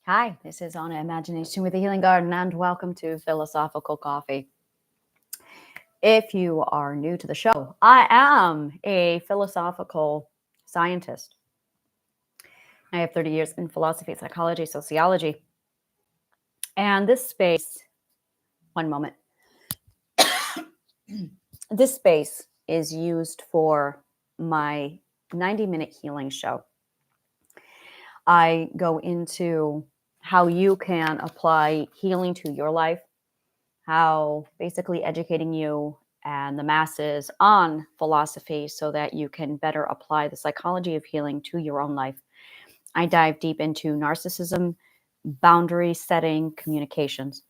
Hi, this is Anna Imagination with the Healing Garden, and welcome to Philosophical Coffee. If you are new to the show, I am a philosophical scientist. I have 30 years in philosophy, psychology, sociology. And this space, one moment, this space is used for my 90-minute healing show. I go into how you can apply healing to your life, how basically educating you and the masses on philosophy so that you can better apply the psychology of healing to your own life. I dive deep into narcissism, boundary setting, communications.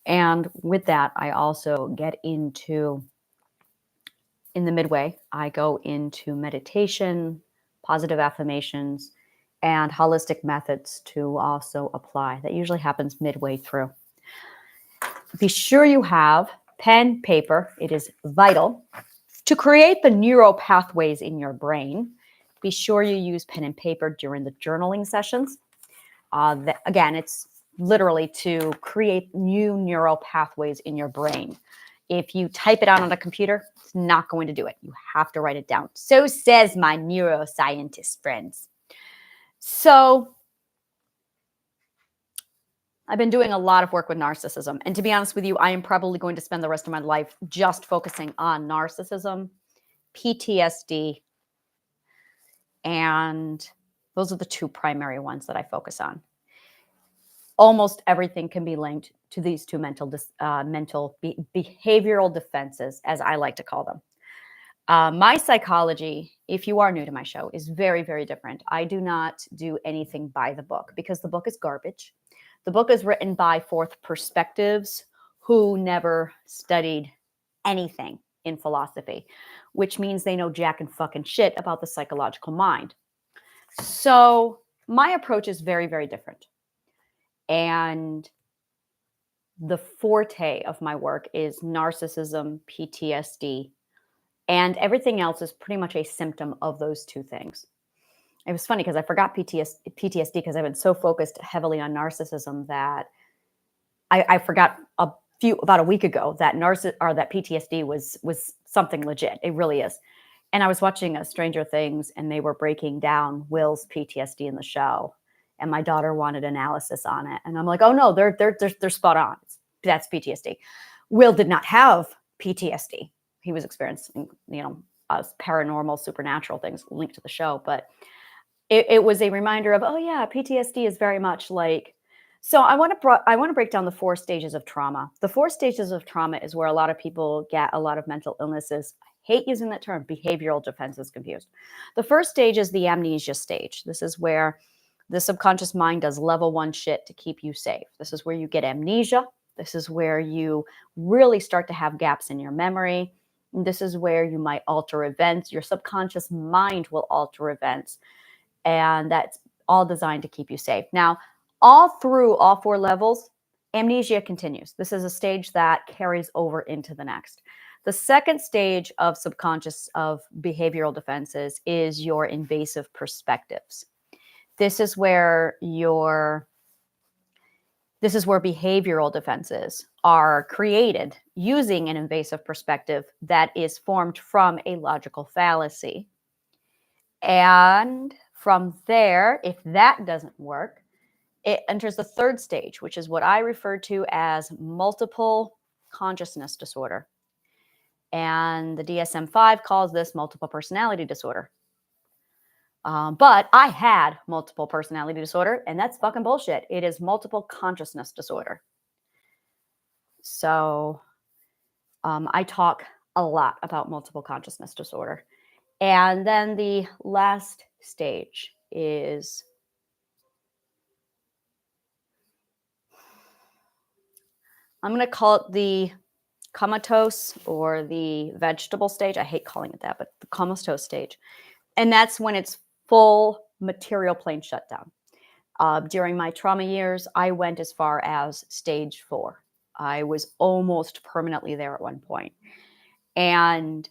And with that, I also get into, in the midway, I go into meditation, positive affirmations, and holistic methods to also apply. That usually happens midway through. Be sure you have pen, paper. It is vital to create the neural pathways in your brain. Be sure you use pen and paper during the journaling sessions. Again, it's literally to create new neural pathways in your brain. If you type it out on a computer, it's not going to do it. You have to write it down. So says my neuroscientist friends. So I've been doing a lot of work with narcissism. And to be honest with you, I am probably going to spend the rest of my life just focusing on narcissism, PTSD, and those are the two primary ones that I focus on. Almost everything can be linked to these two behavioral defenses, as I like to call them. My psychology, if you are new to my show, is very, very different. I do not do anything by the book because the book is garbage. The book is written by fourth perspectives who never studied anything in philosophy, which means they know jack and fucking shit about the psychological mind. So my approach is very, very different. And the forte of my work is narcissism, PTSD, and everything else is pretty much a symptom of those two things. It was funny because I forgot PTSD because I've been so focused heavily on narcissism that I forgot about a week ago that that PTSD was something legit. It really is. And I was watching Stranger Things, and they were breaking down Will's PTSD in the show, and my daughter wanted analysis on it, and I'm like, oh no, they're spot on. That's PTSD. Will did not have PTSD. He was experiencing, paranormal, supernatural things linked to the show, but it was a reminder of, oh yeah, PTSD is very much like. So I want to break down the 4 stages of trauma. The 4 stages of trauma is where a lot of people get a lot of mental illnesses. I hate using that term. Behavioral defenses confused. The first stage is the amnesia stage. This is where the subconscious mind does level 1 shit to keep you safe. This is where you get amnesia. This is where you really start to have gaps in your memory. This is where you might alter events. Your subconscious mind will alter events. And that's all designed to keep you safe. Now, all through all 4 levels, amnesia continues. This is a stage that carries over into the next. The second stage of behavioral defenses is your invasive perspectives. This is where behavioral defenses are created using an invasive perspective that is formed from a logical fallacy. And from there, if that doesn't work, it enters the third stage, which is what I refer to as multiple consciousness disorder. And the DSM-5 calls this multiple personality disorder. But I had multiple personality disorder, and that's fucking bullshit. It is multiple consciousness disorder. So I talk a lot about multiple consciousness disorder. And then the last stage is I'm going to call it the comatose or the vegetable stage. I hate calling it that, but the comatose stage. And that's when it's full material plane shutdown. During my trauma years, I went as far as stage 4. I was almost permanently there at one point. And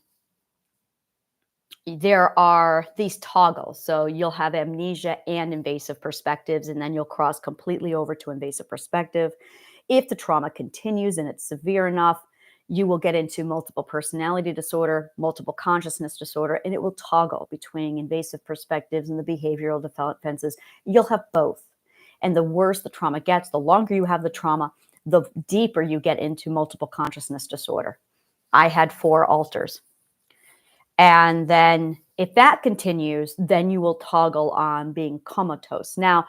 there are these toggles. So you'll have amnesia and invasive perspectives, and then you'll cross completely over to invasive perspective. If the trauma continues and it's severe enough, you will get into multiple personality disorder, multiple consciousness disorder, and it will toggle between invasive perspectives and the behavioral defenses. You'll have both. And the worse the trauma gets, the longer you have the trauma, the deeper you get into multiple consciousness disorder. I had 4 alters. And then if that continues, then you will toggle on being comatose. Now,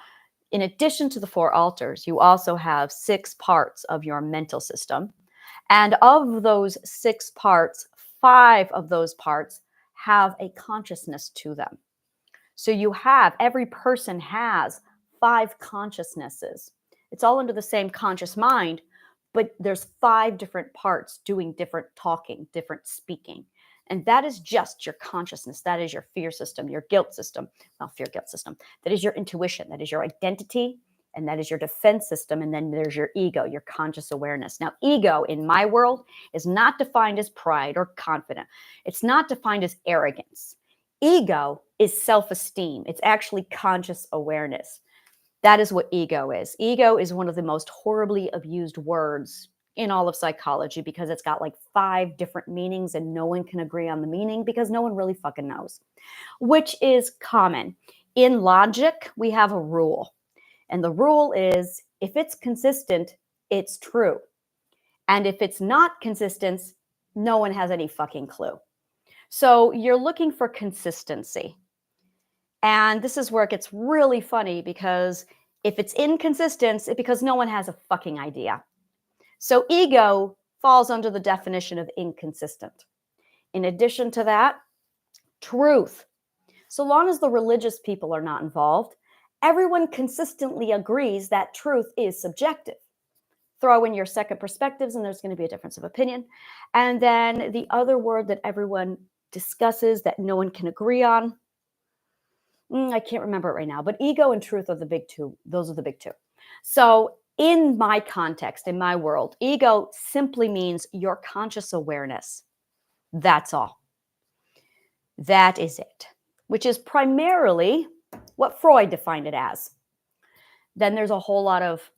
in addition to the 4 alters, you also have 6 parts of your mental system. And of those 6 parts, 5 of those parts have a consciousness to them. So every person has 5 consciousnesses. It's all under the same conscious mind, but there's 5 different parts doing different talking, different speaking. And that is just your consciousness. That is your fear system, your guilt system. Well, fear, guilt system. That is your intuition. That is your identity. And that is your defense system. And then there's your ego, your conscious awareness. Now, ego in my world is not defined as pride or confidence. It's not defined as arrogance. Ego is self-esteem. It's actually conscious awareness. That is what ego is. Ego is one of the most horribly abused words in all of psychology because it's got like 5 different meanings and no one can agree on the meaning because no one really fucking knows, which is common. In logic, we have a rule. And the rule is if it's consistent, it's true. And if it's not consistent, no one has any fucking clue. So you're looking for consistency. And this is where it gets really funny because if it's inconsistent, it's because no one has a fucking idea. So ego falls under the definition of inconsistent. In addition to that, truth. So long as the religious people are not involved, everyone consistently agrees that truth is subjective. Throw in your second perspectives and there's going to be a difference of opinion. And then the other word that everyone discusses that no one can agree on, I can't remember it right now, but ego and truth are the big 2. Those are the big 2. So in my context, in my world, ego simply means your conscious awareness. That's all. That is it, which is primarily what Freud defined it as. Then there's a whole lot of,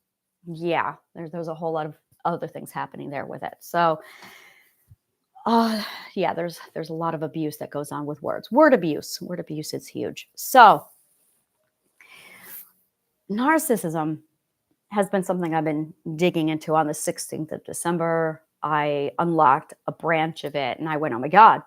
there's a whole lot of other things happening there with it. So, there's a lot of abuse that goes on with words. Word abuse is huge. So, narcissism has been something I've been digging into. On the 16th of December, I unlocked a branch of it and I went, oh my God,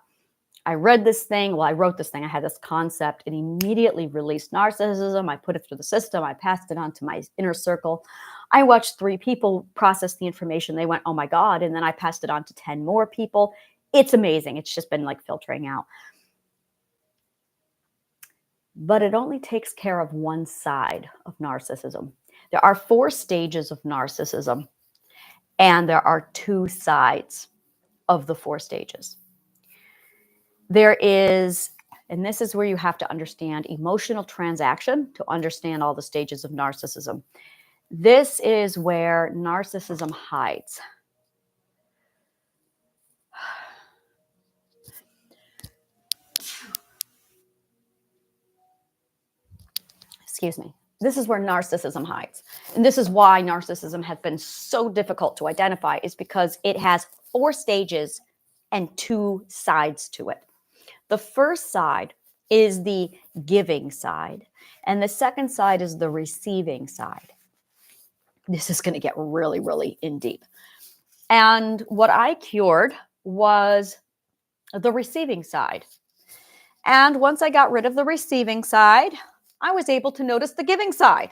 I read this thing. Well, I wrote this thing. I had this concept. It immediately released narcissism. I put it through the system. I passed it on to my inner circle. I watched 3 people process the information. They went, oh my God. And then I passed it on to 10 more people. It's amazing. It's just been like filtering out. But it only takes care of one side of narcissism. There are 4 stages of narcissism, and there are 2 sides of the 4 stages. There is, and this is where you have to understand emotional transaction to understand all the stages of narcissism. This is where narcissism hides. Excuse me. This is where narcissism hides. And this is why narcissism has been so difficult to identify, is because it has 4 stages and 2 sides to it. The first side is the giving side, and the second side is the receiving side. This is going to get really, really in deep. And what I cured was the receiving side. And once I got rid of the receiving side, I was able to notice the giving side.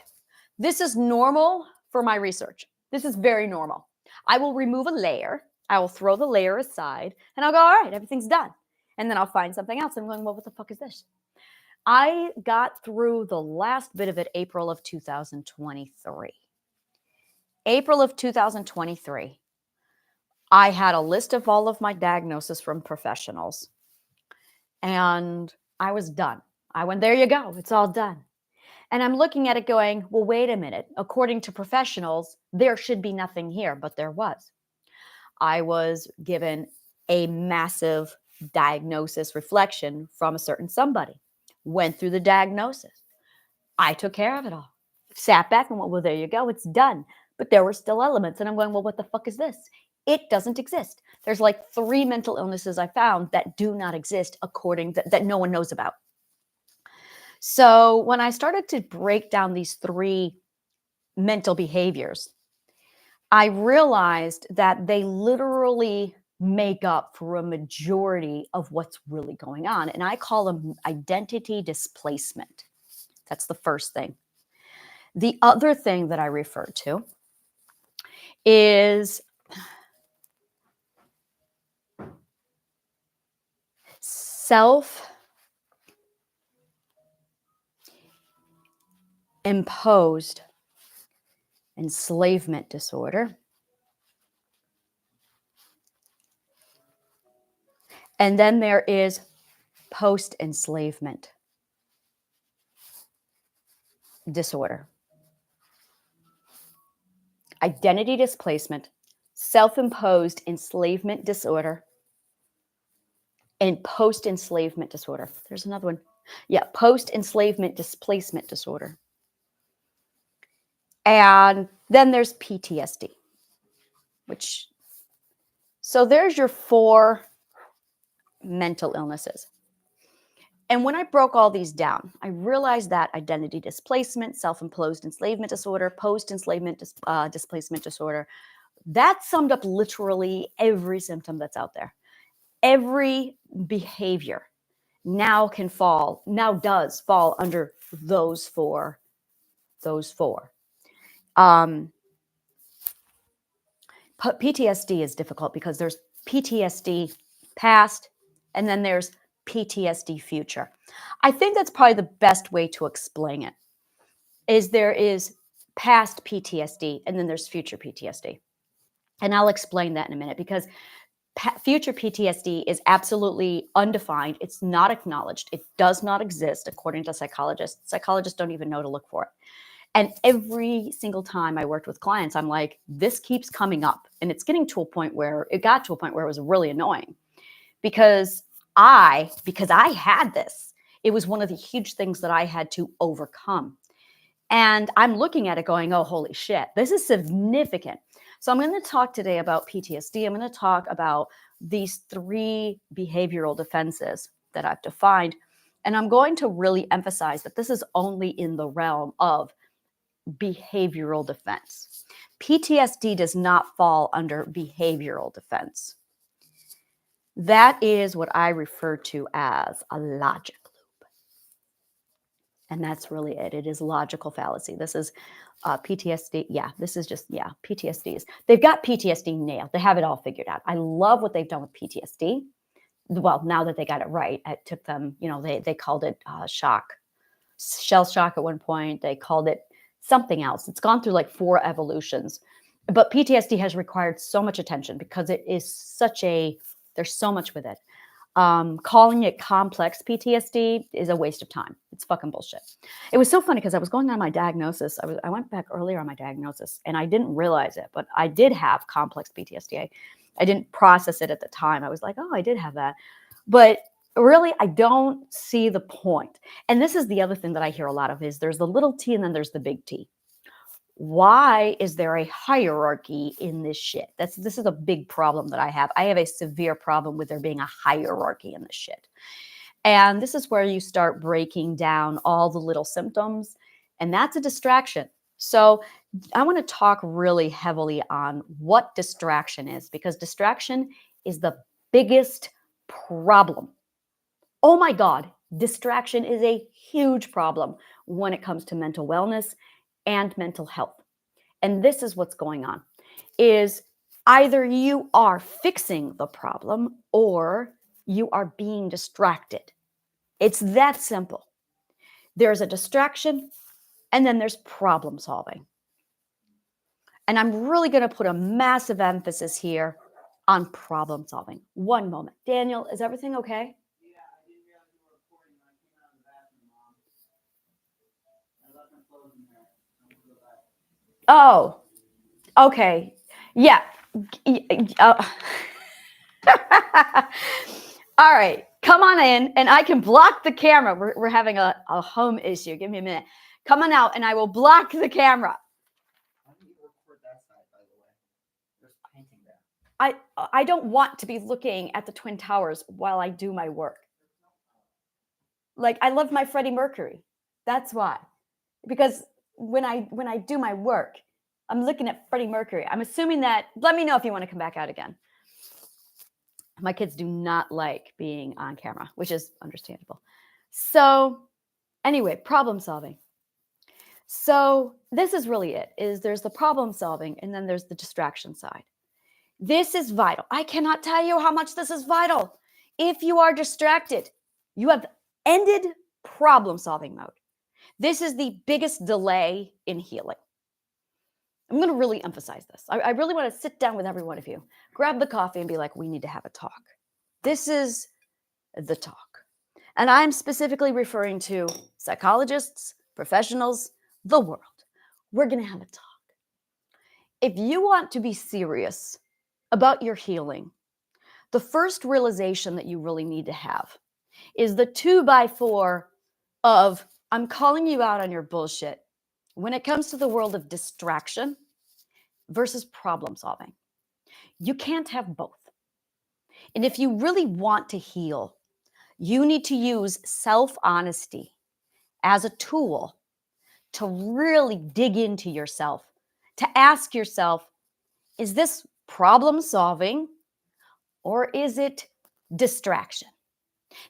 This is normal for my research. This is very normal. I will remove a layer. I will throw the layer aside and I'll go, all right, everything's done. And then I'll find something else. I'm going, well, what the fuck is this? I got through the last bit of it April of 2023. April of 2023. I had a list of all of my diagnoses from professionals. And I was done. I went, there you go. It's all done. And I'm looking at it going, well, wait a minute. According to professionals, there should be nothing here, but there was. I was given a massive diagnosis, reflection from a certain somebody. Went through the diagnosis. I took care of it all. Sat back and went, well, there you go. It's done. But there were still elements. And I'm going, well, what the fuck is this? It doesn't exist. There's like 3 mental illnesses I found that do not exist according that no one knows about. So when I started to break down these 3 mental behaviors, I realized that they literally make up for a majority of what's really going on. And I call them identity displacement. That's the first thing. The other thing that I refer to is self-imposed enslavement disorder. And then there is post-enslavement disorder. Identity displacement, self-imposed enslavement disorder, and post-enslavement disorder. There's another one. Yeah, post-enslavement displacement disorder. And then there's PTSD, so there's your 4 mental illnesses. And when I broke all these down, I realized that identity displacement, self-imposed enslavement disorder, post-enslavement displacement disorder, that summed up literally every symptom that's out there. Every behavior now does fall under those four. PTSD is difficult because there's PTSD past and then there's PTSD future. I think that's probably the best way to explain it. There is past PTSD and then there's future PTSD. And I'll explain that in a minute because future PTSD is absolutely undefined. It's not acknowledged. It does not exist according to psychologists. Psychologists don't even know to look for it. And every single time I worked with clients, I'm like, this keeps coming up. And it got to a point where it was really annoying because I had this. It was one of the huge things that I had to overcome. And I'm looking at it going, oh, holy shit, this is significant. So I'm going to talk today about PTSD. I'm going to talk about these 3 behavioral defenses that I've defined. And I'm going to really emphasize that this is only in the realm of behavioral defense. PTSD does not fall under behavioral defense. That is what I refer to as a logic loop. And that's really it. It is logical fallacy. This is PTSD. Yeah, this is just, PTSD is. They've got PTSD nailed. They have it all figured out. I love what they've done with PTSD. Well, now that they got it right, it took them, they called it shock, shell shock at one point. They called it something else. It's gone through like 4 evolutions. But PTSD has required so much attention because it is there's so much with it. Calling it complex PTSD is a waste of time. It's fucking bullshit. It was so funny because I was going on my diagnosis. I went back earlier on my diagnosis and I didn't realize it, but I did have complex PTSD. I didn't process it at the time. I was like, oh, I did have that. But really, I don't see the point. And this is the other thing that I hear a lot of is there's the little t and then there's the big T. Why is there a hierarchy in this shit? This is a big problem that I have. I have a severe problem with there being a hierarchy in this shit. And this is where you start breaking down all the little symptoms, and that's a distraction. So I want to talk really heavily on what distraction is, because distraction is the biggest problem. Oh my God, distraction is a huge problem when it comes to mental wellness and mental health. And this is what's going on, is either you are fixing the problem or you are being distracted. It's that simple. There's a distraction and then there's problem solving. And I'm really going to put a massive emphasis here on problem solving. One moment. Daniel, is everything okay? Yeah, I didn't realize you were recording when I came out of the bathroom, Mom. I left my clothes in there. I'm going to go back. Oh, okay. Yeah. All right, come on in, and I can block the camera. We're having a home issue. Give me a minute. Come on out, and I will block the camera. Why don't you record that side, by the way? There's painting there. I don't want to be looking at the Twin Towers while I do my work. Like, I love my Freddie Mercury. That's why. Because when I do my work, I'm looking at Freddie Mercury. I'm assuming that, let me know if you want to come back out again. My kids do not like being on camera, which is understandable. So anyway, problem solving. So this is really it, is there's the problem solving and then there's the distraction side. This is vital. I cannot tell you how much this is vital. If you are distracted, you have ended problem solving mode. This is the biggest delay in healing. I'm going to really emphasize this. I really want to sit down with every one of you, grab the coffee and be like, we need to have a talk. This is the talk. And I'm specifically referring to psychologists, professionals, the world. We're going to have a talk. If you want to be serious about your healing, the first realization that you really need to have is the 2x4 of, I'm calling you out on your bullshit when it comes to the world of distraction versus problem solving. You can't have both. And if you really want to heal, you need to use self-honesty as a tool to really dig into yourself, to ask yourself, is this problem solving or is it distraction?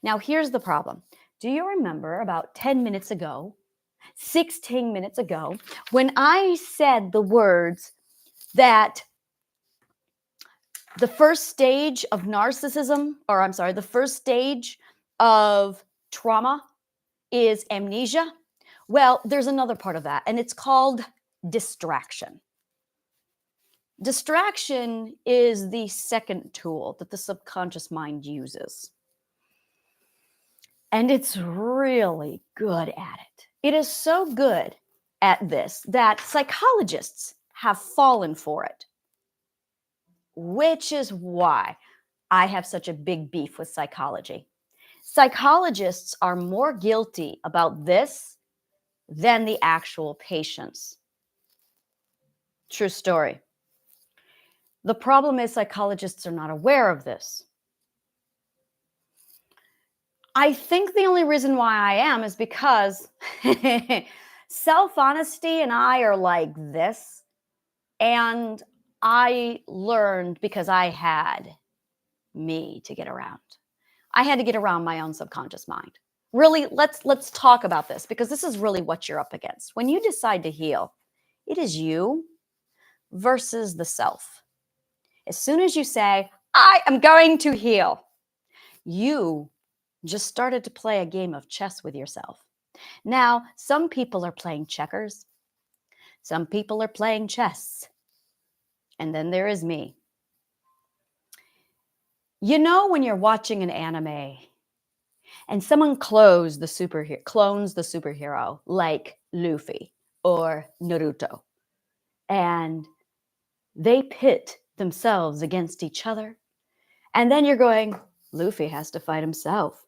Now, here's the problem. Do you remember about 10 minutes ago, 16 minutes ago, when I said the words that the first stage of narcissism, or I'm sorry, the first stage of trauma is amnesia? Well, there's another part of that, and it's called distraction. Distraction is the second tool that the subconscious mind uses. And it's really good at it. It is so good at this that psychologists have fallen for it, which is why I have such a big beef with psychology. Psychologists are more guilty about this than the actual patients. True story. The problem is psychologists are not aware of this. I think the only reason why I am is because self-honesty and I are like this. And I learned because I had me to get around. I had to get around my own subconscious mind. Really, let's talk about this because this is really what you're up against. When you decide to heal, it is you versus the self. As soon as you say, I am going to heal, you just started to play a game of chess with yourself. Now, some people are playing checkers. Some people are playing chess. And then there is me. You know when you're watching an anime and someone clones the superhero like Luffy or Naruto, and they pit themselves against each other, and then you're going, Luffy has to fight himself.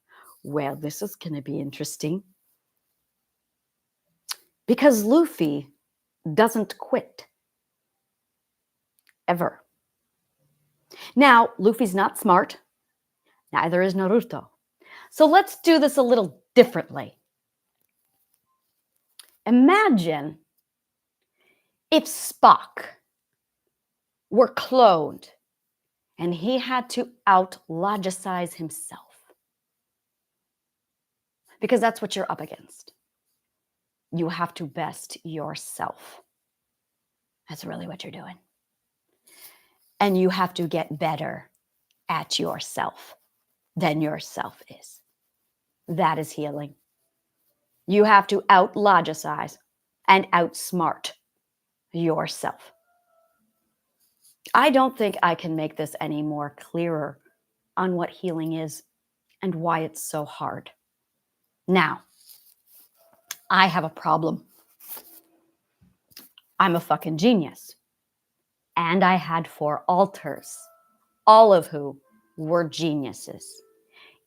Well, this is going to be interesting. Because Luffy doesn't quit. Ever. Now, Luffy's not smart. Neither is Naruto. So let's do this a little differently. Imagine if Spock were cloned and he had to out-logicize himself. Because that's what you're up against. You have to best yourself. That's really what you're doing. And you have to get better at yourself than yourself is. That is healing. You have to out-logicize and outsmart yourself. I don't think I can make this any more clearer on what healing is and why it's so hard. Now, I have a problem. I'm a fucking genius. And I had 4 alters, all of who were geniuses.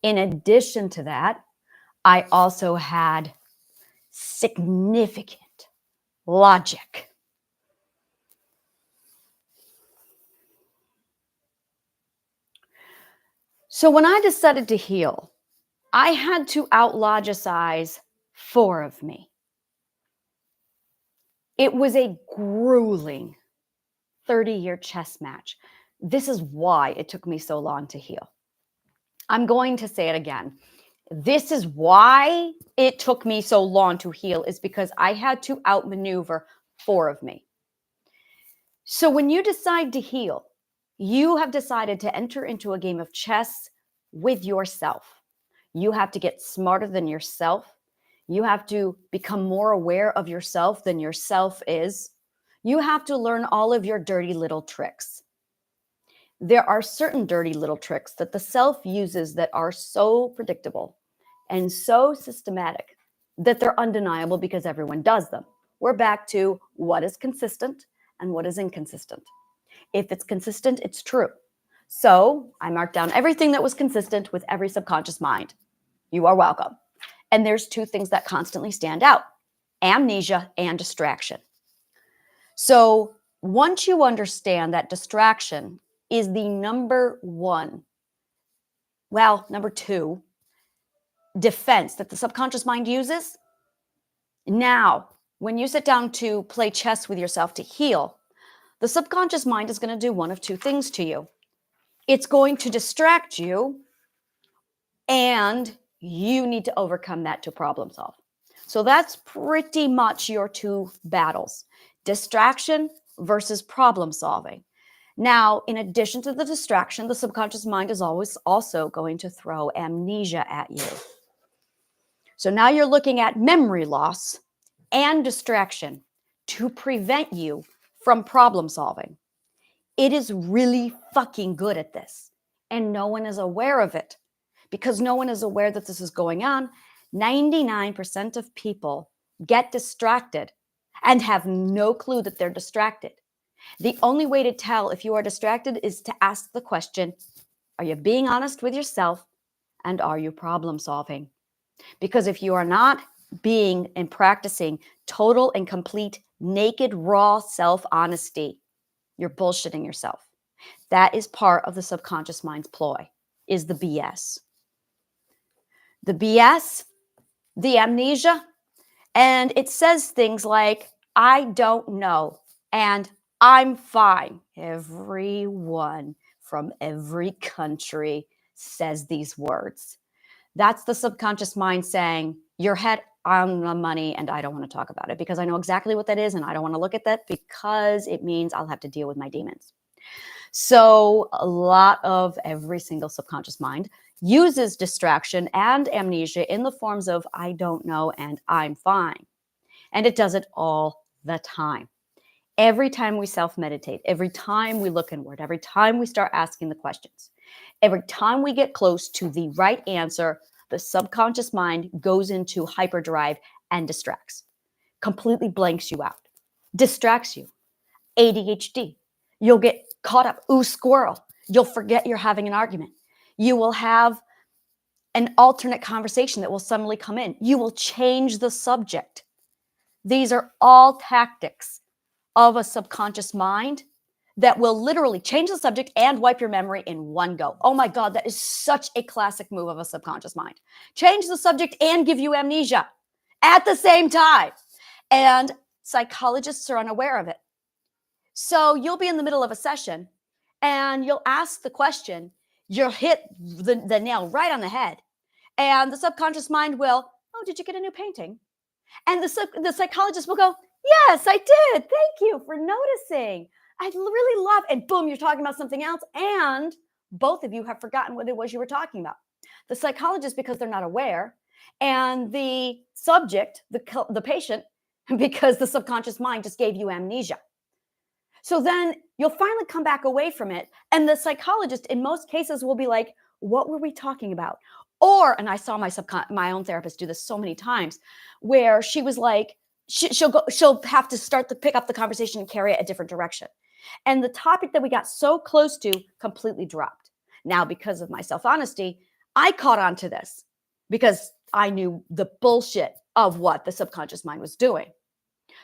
In addition to that, I also had significant logic. So when I decided to heal, I had to outlogicize 4 of me. It was a grueling 30-year chess match. This is why it took me so long to heal. I'm going to say it again. This is why it took me so long to heal, is because I had to outmaneuver 4 of me. So when you decide to heal, you have decided to enter into a game of chess with yourself. You have to get smarter than yourself. You have to become more aware of yourself than yourself is. You have to learn all of your dirty little tricks. There are certain dirty little tricks that the self uses that are so predictable and so systematic that they're undeniable because everyone does them. We're back to what is consistent and what is inconsistent. If it's consistent, it's true. So I marked down everything that was consistent with every subconscious mind. You are welcome. And there's 2 things that constantly stand out: amnesia and distraction. So once you understand that distraction is the number 2 defense that the subconscious mind uses, now when you sit down to play chess with yourself to heal, the subconscious mind is going to do one of 2 things to you. It's going to distract you, and you need to overcome that to problem solve. So that's pretty much your 2 battles: distraction versus problem solving. Now, in addition to the distraction, the subconscious mind is always also going to throw amnesia at you. So now you're looking at memory loss and distraction to prevent you from problem solving. It is really fucking good at this, and no one is aware of it. Because no one is aware that this is going on, 99% of people get distracted and have no clue that they're distracted. The only way to tell if you are distracted is to ask the question, are you being honest with yourself, and are you problem solving? Because if you are not being and practicing total and complete naked, raw self-honesty, you're bullshitting yourself. That is part of the subconscious mind's ploy, is the BS. The BS, the amnesia, and it says things like, I don't know, and I'm fine. Everyone from every country says these words. That's the subconscious mind saying, your head on the money, and I don't want to talk about it because I know exactly what that is, and I don't want to look at that because it means I'll have to deal with my demons. So a lot of every single subconscious mind uses distraction and amnesia in the forms of I don't know and I'm fine. And it does it all the time. Every time we self-meditate, every time we look inward, every time we start asking the questions, every time we get close to the right answer, the subconscious mind goes into hyperdrive and distracts, completely blanks you out, distracts you. ADHD. You'll get caught up. Ooh, squirrel. You'll forget you're having an argument. You will have an alternate conversation that will suddenly come in. You will change the subject. These are all tactics of a subconscious mind that will literally change the subject and wipe your memory in one go. Oh my God, that is such a classic move of a subconscious mind. Change the subject and give you amnesia at the same time. And psychologists are unaware of it. So you'll be in the middle of a session and you'll ask the question, you'll hit the nail right on the head. And the subconscious mind will, oh, did you get a new painting? And the psychologist will go, yes, I did. Thank you for noticing. I really love, and boom, you're talking about something else. And both of you have forgotten what it was you were talking about. The psychologist, because they're not aware, and the subject, the patient, because the subconscious mind just gave you amnesia. So then you'll finally come back away from it. And the psychologist in most cases will be like, what were we talking about? Or, and I saw my own therapist do this so many times, where she was like, she'll have to pick up the conversation and carry it a different direction. And the topic that we got so close to completely dropped. Now, because of my self-honesty, I caught on to this because I knew the bullshit of what the subconscious mind was doing.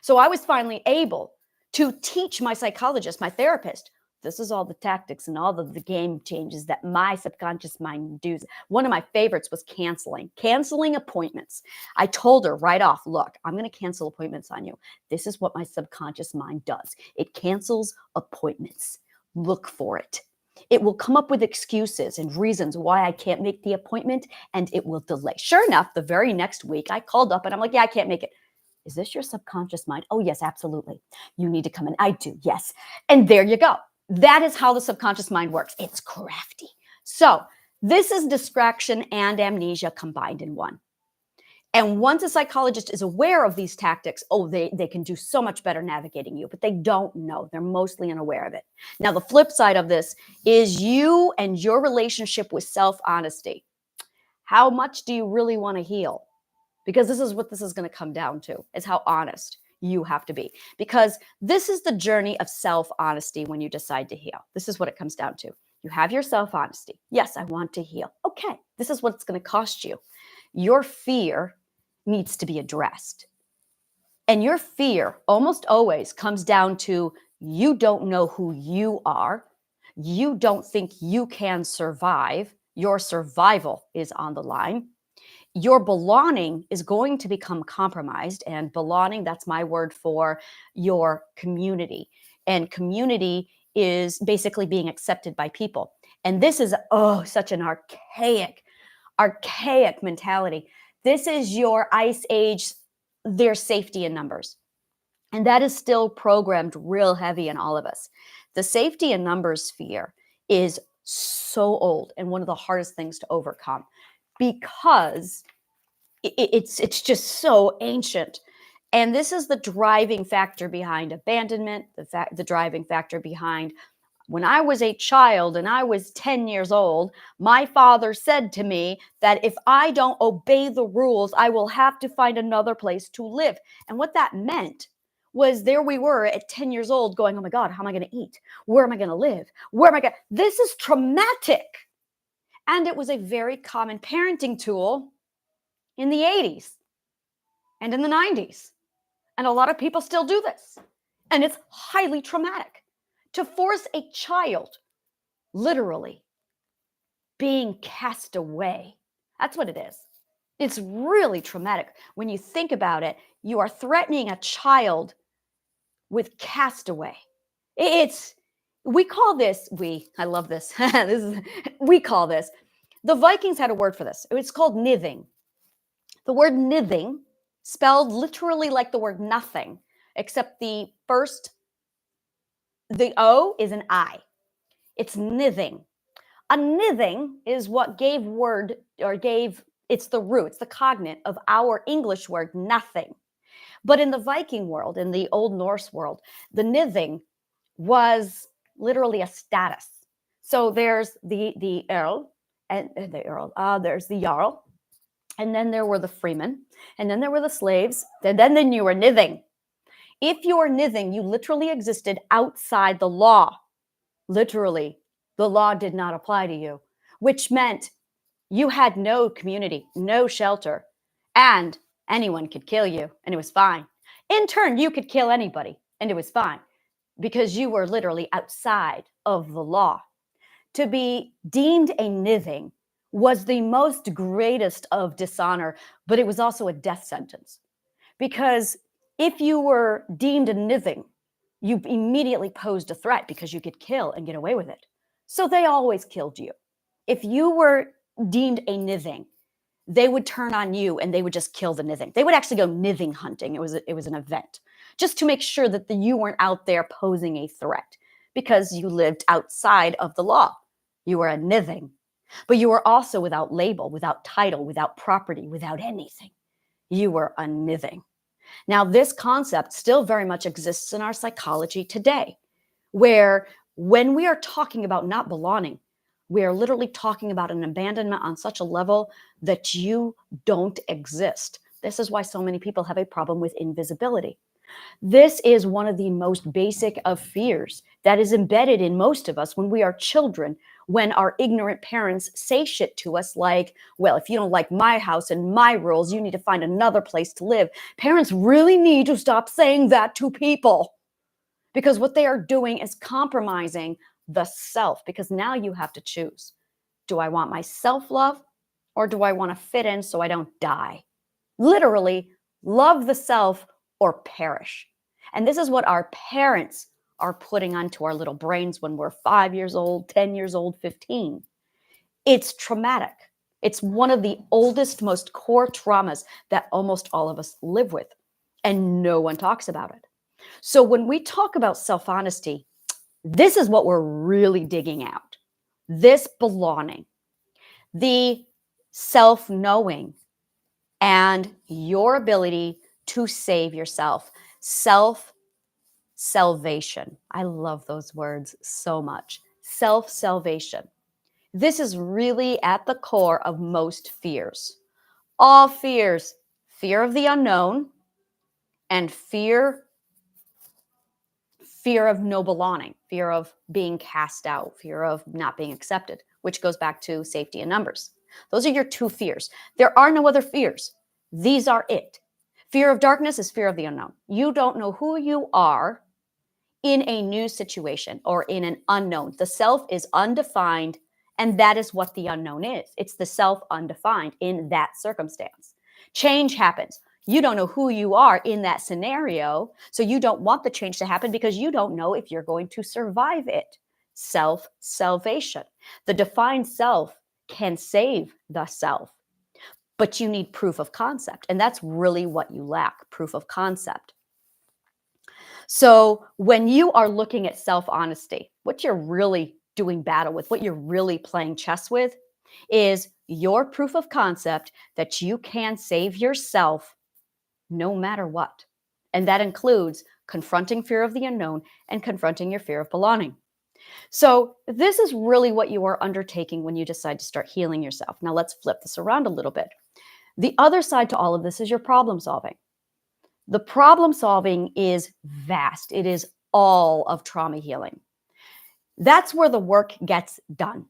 So I was finally able to teach my psychologist, my therapist, this is all the tactics and all of the game changes that my subconscious mind does. One of my favorites was canceling appointments. I told her right off, look, I'm going to cancel appointments on you. This is what my subconscious mind does. It cancels appointments. Look for it. It will come up with excuses and reasons why I can't make the appointment, and it will delay. Sure enough, the very next week, I called up and I'm like, yeah, I can't make it. Is this your subconscious mind? Oh, yes, absolutely. You need to come in. I do, yes. And there you go. That is how the subconscious mind works. It's crafty. So this is distraction and amnesia combined in one. And once a psychologist is aware of these tactics, they can do so much better navigating you, but they don't know. They're mostly unaware of it. Now, the flip side of this is you and your relationship with self-honesty. How much do you really want to heal? Because this is what this is going to come down to, is how honest you have to be. Because this is the journey of self-honesty when you decide to heal. This is what it comes down to. You have your self-honesty. Yes, I want to heal. Okay, this is what it's going to cost you. Your fear needs to be addressed. And your fear almost always comes down to you don't know who you are. You don't think you can survive. Your survival is on the line. Your belonging is going to become compromised. And belonging, that's my word for your community. And community is basically being accepted by people. And this is, such an archaic mentality. This is your ice age, there's safety in numbers. And that is still programmed real heavy in all of us. The safety in numbers fear is so old and one of the hardest things to overcome, because it's just so ancient. And this is the driving factor behind abandonment, the driving factor behind when I was a child and I was 10 years old, my father said to me that if I don't obey the rules, I will have to find another place to live. And what that meant was there we were at 10 years old going, oh my God, how am I going to eat? Where am I going to live? Where am I going to? This is traumatic. And it was a very common parenting tool in the 80s and in the 90s. And a lot of people still do this. And it's highly traumatic to force a child literally being cast away. That's what it is. It's really traumatic. When you think about it, you are threatening a child with castaway. We call this, I love this. We call this, the Vikings had a word for this. It's called nithing. The word nithing, spelled literally like the word nothing, except the O is an I. It's nithing. A nithing is what it's the root, it's the cognate of our English word nothing. But in the Viking world, in the Old Norse world, the nithing was literally a status. So there's the earl, there's the jarl, and then there were the freemen, and then there were the slaves, and then you were nithing. If you were nithing, you literally existed outside the law. Literally, the law did not apply to you, which meant you had no community, no shelter, and anyone could kill you, and it was fine. In turn, you could kill anybody, and it was fine, because you were literally outside of the law. To be deemed a nithing was the most greatest of dishonor, but it was also a death sentence. Because if you were deemed a nithing, you immediately posed a threat because you could kill and get away with it. So they always killed you. If you were deemed a nithing, they would turn on you and they would just kill the nithing. They would actually go nithing hunting. It was an event just to make sure that you weren't out there posing a threat because you lived outside of the law. You were a nithing, but you were also without label, without title, without property, without anything. You were a nithing. Now, this concept still very much exists in our psychology today, where when we are talking about not belonging, we are literally talking about an abandonment on such a level that you don't exist. This is why so many people have a problem with invisibility. This is one of the most basic of fears that is embedded in most of us when we are children, when our ignorant parents say shit to us like, well, if you don't like my house and my rules, you need to find another place to live. Parents really need to stop saying that to people, because what they are doing is compromising the self, because now you have to choose. Do I want my self-love, or do I want to fit in so I don't die? Literally, love the self or perish. And this is what our parents are putting onto our little brains when we're 5 years old, 10 years old, 15. It's traumatic. It's one of the oldest, most core traumas that almost all of us live with, and no one talks about it. So when we talk about self-honesty, this is what we're really digging out. This belonging, the self-knowing, and your ability to save yourself. Self-salvation. I love those words so much. Self-salvation. This is really at the core of most fears. All fears, fear of the unknown and fear of no belonging, fear of being cast out, fear of not being accepted, which goes back to safety in numbers. Those are your two fears. There are no other fears. These are it. Fear of darkness is fear of the unknown. You don't know who you are in a new situation or in an unknown. The self is undefined, and that is what the unknown is. It's the self undefined in that circumstance. Change happens. You don't know who you are in that scenario, so you don't want the change to happen because you don't know if you're going to survive it. Self-salvation. The defined self can save the self, but you need proof of concept, and that's really what you lack, proof of concept. So when you are looking at self-honesty, what you're really doing battle with, what you're really playing chess with, is your proof of concept that you can save yourself no matter what. And that includes confronting fear of the unknown and confronting your fear of belonging. So this is really what you are undertaking when you decide to start healing yourself. Now let's flip this around a little bit. The other side to all of this is your problem solving. The problem solving is vast. It is all of trauma healing. That's where the work gets done.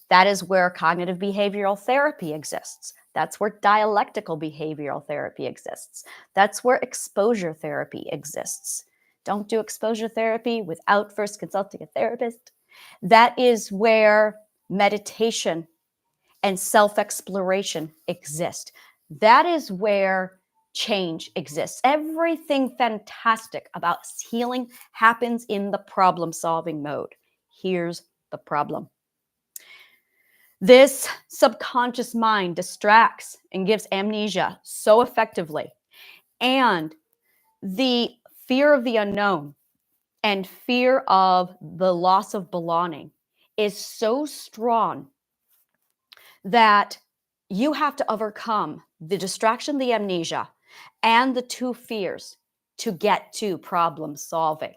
That is where cognitive behavioral therapy exists. That's where dialectical behavioral therapy exists. That's where exposure therapy exists. Don't do exposure therapy without first consulting a therapist. That is where meditation and self-exploration exist. That is where change exists. Everything fantastic about healing happens in the problem-solving mode. Here's the problem. This subconscious mind distracts and gives amnesia so effectively. And the fear of the unknown and fear of the loss of belonging is so strong that you have to overcome the distraction, the amnesia, and the two fears to get to problem solving.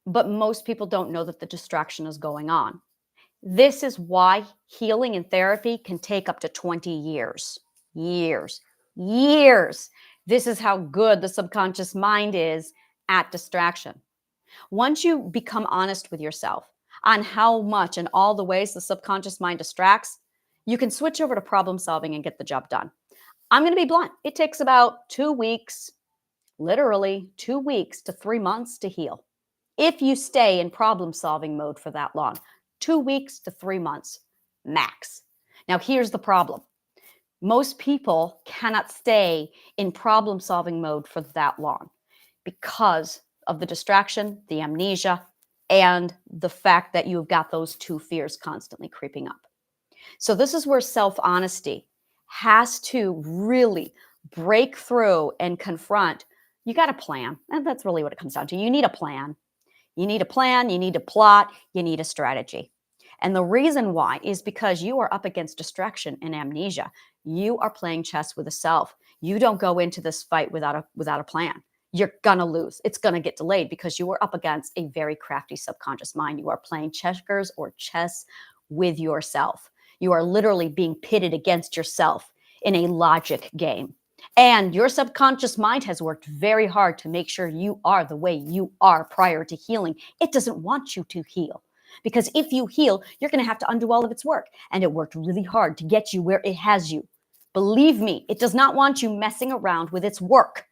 But most people don't know that the distraction is going on. This is why healing and therapy can take up to 20 years. Years. This is how good the subconscious mind is at distraction. Once you become honest with yourself on how much and all the ways the subconscious mind distracts, you can switch over to problem solving and get the job done. I'm going to be blunt. It takes about 2 weeks, literally 2 weeks to 3 months to heal. If you stay in problem solving mode for that long, 2 weeks to 3 months max. Now, here's the problem. Most people cannot stay in problem solving mode for that long because of the distraction, the amnesia, and the fact that you've got those two fears constantly creeping up. So this is where self-honesty has to really break through and confront. You got a plan, and that's really what it comes down to. You need a plan. You need a plan, you need a plot, you need a strategy. And the reason why is because you are up against distraction and amnesia. You are playing chess with the self. You don't go into this fight without a plan. You're gonna lose. It's gonna get delayed because you are up against a very crafty subconscious mind. You are playing checkers or chess with yourself. You are literally being pitted against yourself in a logic game. And your subconscious mind has worked very hard to make sure you are the way you are prior to healing. It doesn't want you to heal, because if you heal, you're going to have to undo all of its work. And it worked really hard to get you where it has you. Believe me, it does not want you messing around with its work.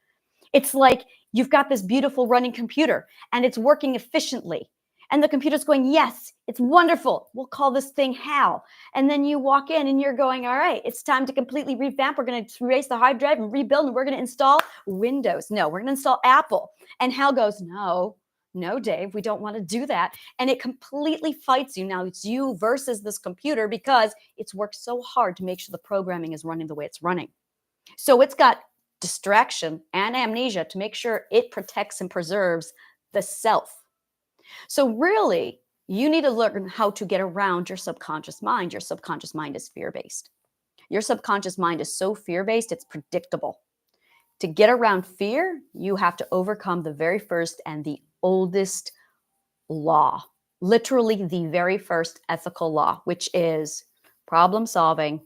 It's like you've got this beautiful running computer and it's working efficiently. And the computer's going, yes, it's wonderful. We'll call this thing Hal. And then you walk in and you're going, all right, it's time to completely revamp. We're going to erase the hard drive and rebuild, and we're going to install Windows. No, we're going to install Apple. And Hal goes, no, Dave, we don't want to do that. And it completely fights you. Now it's you versus this computer, because it's worked so hard to make sure the programming is running the way it's running. So it's got distraction and amnesia to make sure it protects and preserves the self. So really, you need to learn how to get around your subconscious mind. Your subconscious mind is fear-based. Your subconscious mind is so fear-based, it's predictable. To get around fear, you have to overcome the very first and the oldest law, literally the very first ethical law, which is problem solving.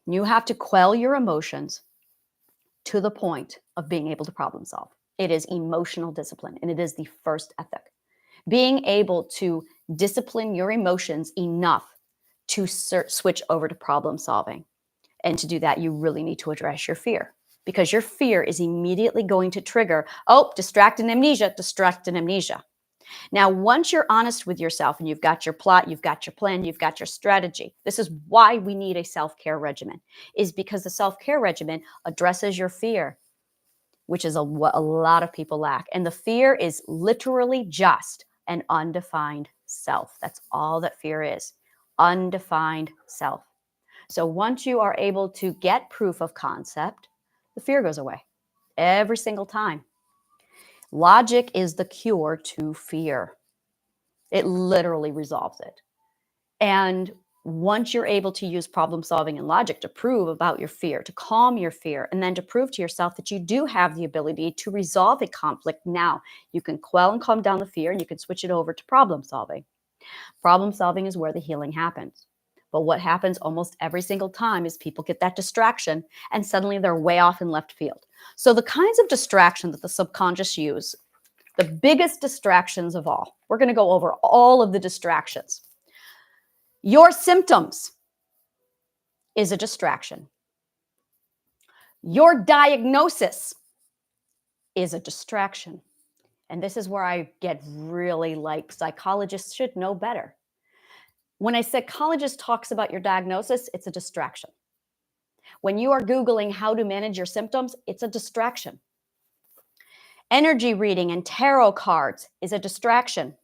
You have to quell your emotions to the point of being able to problem solve. It is emotional discipline, and it is the first ethic. Being able to discipline your emotions enough to switch over to problem solving. And to do that, you really need to address your fear, because your fear is immediately going to trigger, distract and amnesia. Now, once you're honest with yourself and you've got your plot, you've got your plan, you've got your strategy, this is why we need a self-care regimen, is because the self-care regimen addresses your fear, which is what a lot of people lack. And the fear is literally just an undefined self. That's all that fear is, undefined self. So once you are able to get proof of concept, the fear goes away every single time. Logic is the cure to fear. It literally resolves it. And once you're able to use problem solving and logic to prove about your fear, to calm your fear, and then to prove to yourself that you do have the ability to resolve a conflict, now you can quell and calm down the fear, and you can switch it over to problem solving. Problem solving is where the healing happens. But what happens almost every single time is people get that distraction, and suddenly they're way off in left field. So the kinds of distraction that the subconscious use, the biggest distractions of all, we're going to go over all of the distractions. Your symptoms is a distraction. Your diagnosis is a distraction. And this is where I get really like, psychologists should know better. When a psychologist talks about your diagnosis, it's a distraction. When you are Googling how to manage your symptoms, it's a distraction. Energy reading and tarot cards is a distraction.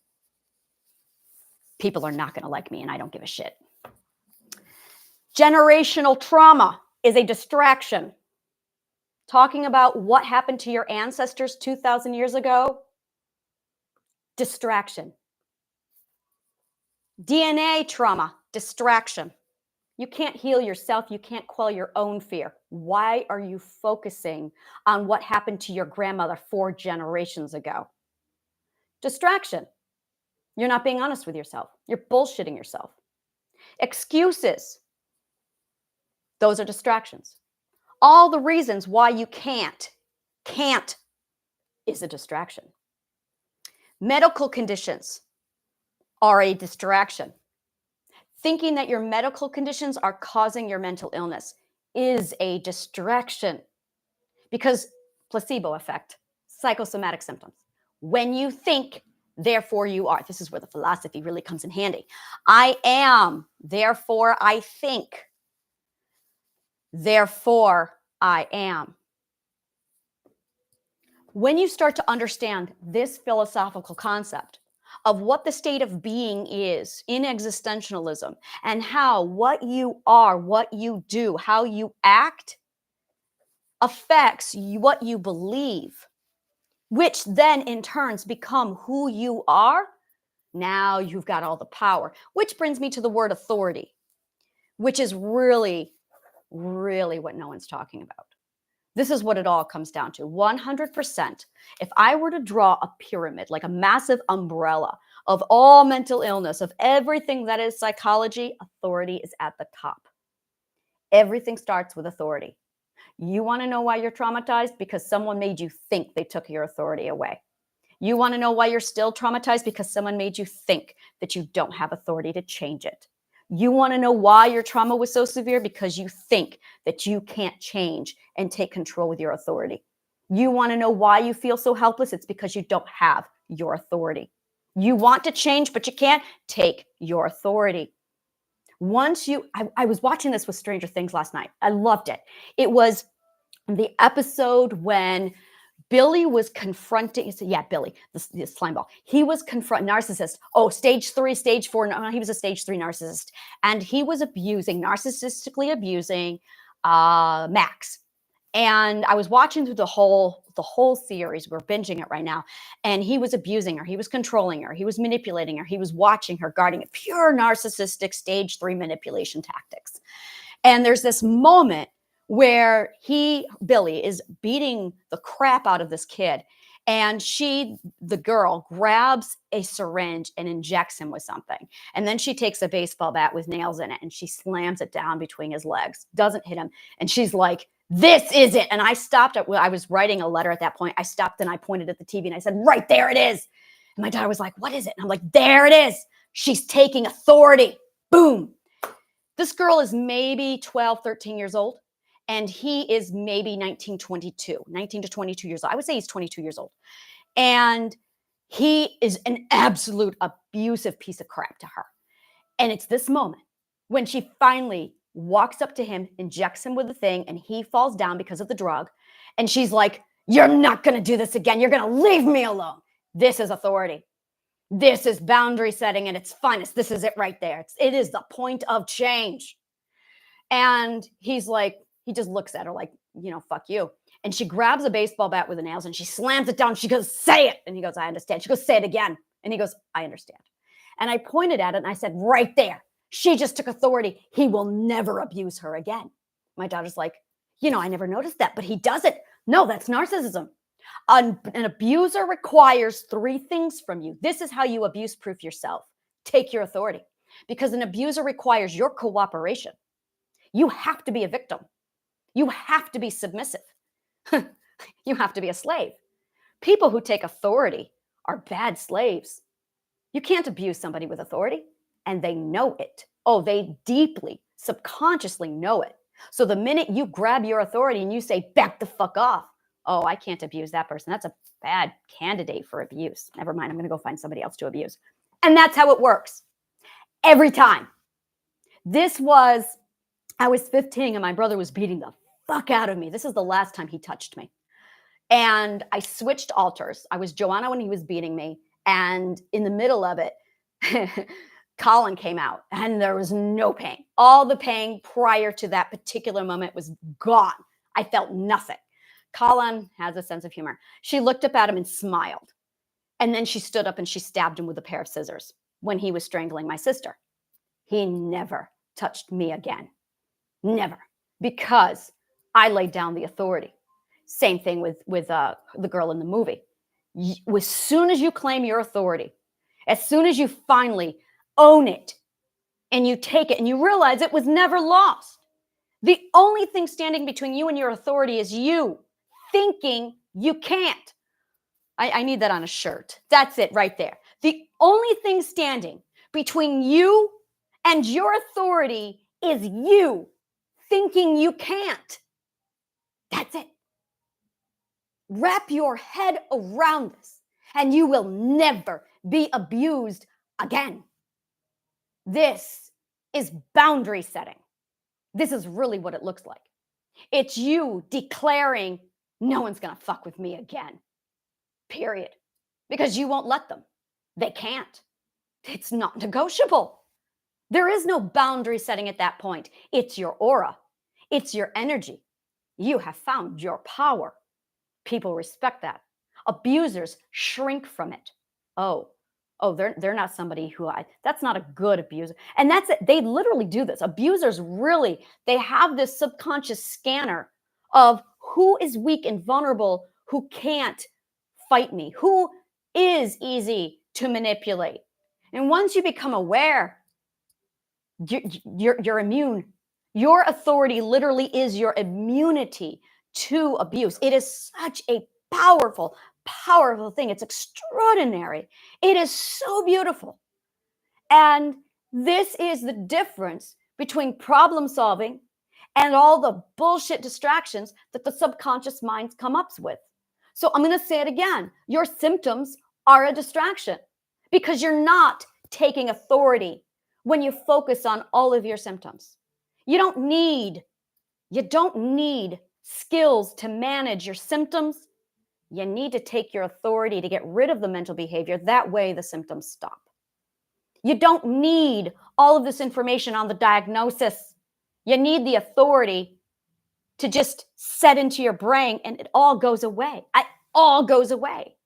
People are not going to like me, and I don't give a shit. Generational trauma is a distraction. Talking about what happened to your ancestors 2,000 years ago, distraction. DNA trauma, distraction. You can't heal yourself. You can't quell your own fear. Why are you focusing on what happened to your grandmother 4 generations ago? Distraction. You're not being honest with yourself. You're bullshitting yourself. Excuses. Those are distractions. All the reasons why you can't is a distraction. Medical conditions are a distraction. Thinking that your medical conditions are causing your mental illness is a distraction, because placebo effect, psychosomatic symptoms. When you think, therefore you are. This is where the philosophy really comes in handy. I am, therefore I think. Therefore I am. When you start to understand this philosophical concept of what the state of being is in existentialism, and how what you are, what you do, how you act affects what you believe, which then in turns become who you are, now you've got all the power. Which brings me to the word authority, which is really, really what no one's talking about. This is what it all comes down to. 100%. If I were to draw a pyramid, like a massive umbrella of all mental illness, of everything that is psychology, authority is at the top. Everything starts with authority. You want to know why you're traumatized? Because someone made you think they took your authority away. You want to know why you're still traumatized? Because someone made you think that you don't have authority to change it. You want to know why your trauma was so severe? Because you think that you can't change and take control with your authority. You want to know why you feel so helpless? It's because you don't have your authority. You want to change, but you can't. Take your authority. I was watching this with Stranger Things last night. I loved it. It was the episode when Billy was confronting, Billy, the slime ball. He was narcissist. Oh, stage 3, stage 4. No, he was a stage 3 narcissist. And he was narcissistically abusing Max. And I was watching through the whole series. We're binging it right now. And he was abusing her. He was controlling her. He was manipulating her. He was watching her, guarding it. Pure narcissistic stage 3 manipulation tactics. And there's this moment where Billy is beating the crap out of this kid. And the girl, grabs a syringe and injects him with something. And then she takes a baseball bat with nails in it and she slams it down between his legs, doesn't hit him. And she's like, this is it. And I stopped. I was writing a letter at that point. I stopped and I pointed at the TV and I said, right there it is. And my daughter was like, what is it? And I'm like, there it is. She's taking authority. Boom. This girl is maybe 12, 13 years old. And he is maybe 19 to 22 years old. I would say he's 22 years old. And he is an absolute abusive piece of crap to her. And it's this moment when she finally walks up to him, injects him with the thing, and he falls down because of the drug. And she's like, you're not going to do this again. You're going to leave me alone. This is authority. This is boundary setting at its finest. This is it right there. It is the point of change. And he's like, he just looks at her like, fuck you. And she grabs a baseball bat with the nails and she slams it down. She goes, say it. And he goes, I understand. She goes, say it again. And he goes, I understand. And I pointed at it and I said, right there. She just took authority. He will never abuse her again. My daughter's like, I never noticed that, but he does it. No, that's narcissism. An abuser requires 3 things from you. This is how you abuse-proof yourself. Take your authority. Because an abuser requires your cooperation. You have to be a victim. You have to be submissive. You have to be a slave. People who take authority are bad slaves. You can't abuse somebody with authority, and they know it. Oh, they deeply, subconsciously know it. So the minute you grab your authority and you say, back the fuck off, oh, I can't abuse that person. That's a bad candidate for abuse. Never mind, I'm going to go find somebody else to abuse. And that's how it works. Every time. I was 15 and my brother was beating the fuck out of me. This is the last time he touched me. And I switched alters. I was Joanna when he was beating me. And in the middle of it, Colin came out and there was no pain. All the pain prior to that particular moment was gone. I felt nothing. Colin has a sense of humor. She looked up at him and smiled. And then she stood up and she stabbed him with a pair of scissors when he was strangling my sister. He never touched me again. Never. Because I laid down the authority. Same thing with the girl in the movie. As soon as you claim your authority, as soon as you finally own it and you take it and you realize it was never lost, the only thing standing between you and your authority is you thinking you can't. I need that on a shirt. That's it right there. The only thing standing between you and your authority is you thinking you can't. That's it. Wrap your head around this and you will never be abused again. This is boundary setting. This is really what it looks like. It's you declaring, no one's going to fuck with me again. Period. Because you won't let them. They can't. It's not negotiable. There is no boundary setting at that point. It's your aura. It's your energy. You have found your power. People respect that. Abusers shrink from it. Oh, they're not somebody that's not a good abuser. And that's it. They literally do this. Abusers really, they have this subconscious scanner of who is weak and vulnerable, who can't fight me, who is easy to manipulate. And once you become aware, you're immune. Your authority literally is your immunity to abuse. It is such a powerful, powerful thing. It's extraordinary. It is so beautiful. And this is the difference between problem solving and all the bullshit distractions that the subconscious mind comes up with. So I'm going to say it again. Your symptoms are a distraction because you're not taking authority when you focus on all of your symptoms. You don't need skills to manage your symptoms. You need to take your authority to get rid of the mental behavior. That way the symptoms stop. You don't need all of this information on the diagnosis. You need the authority to just set into your brain and it all goes away. It all goes away.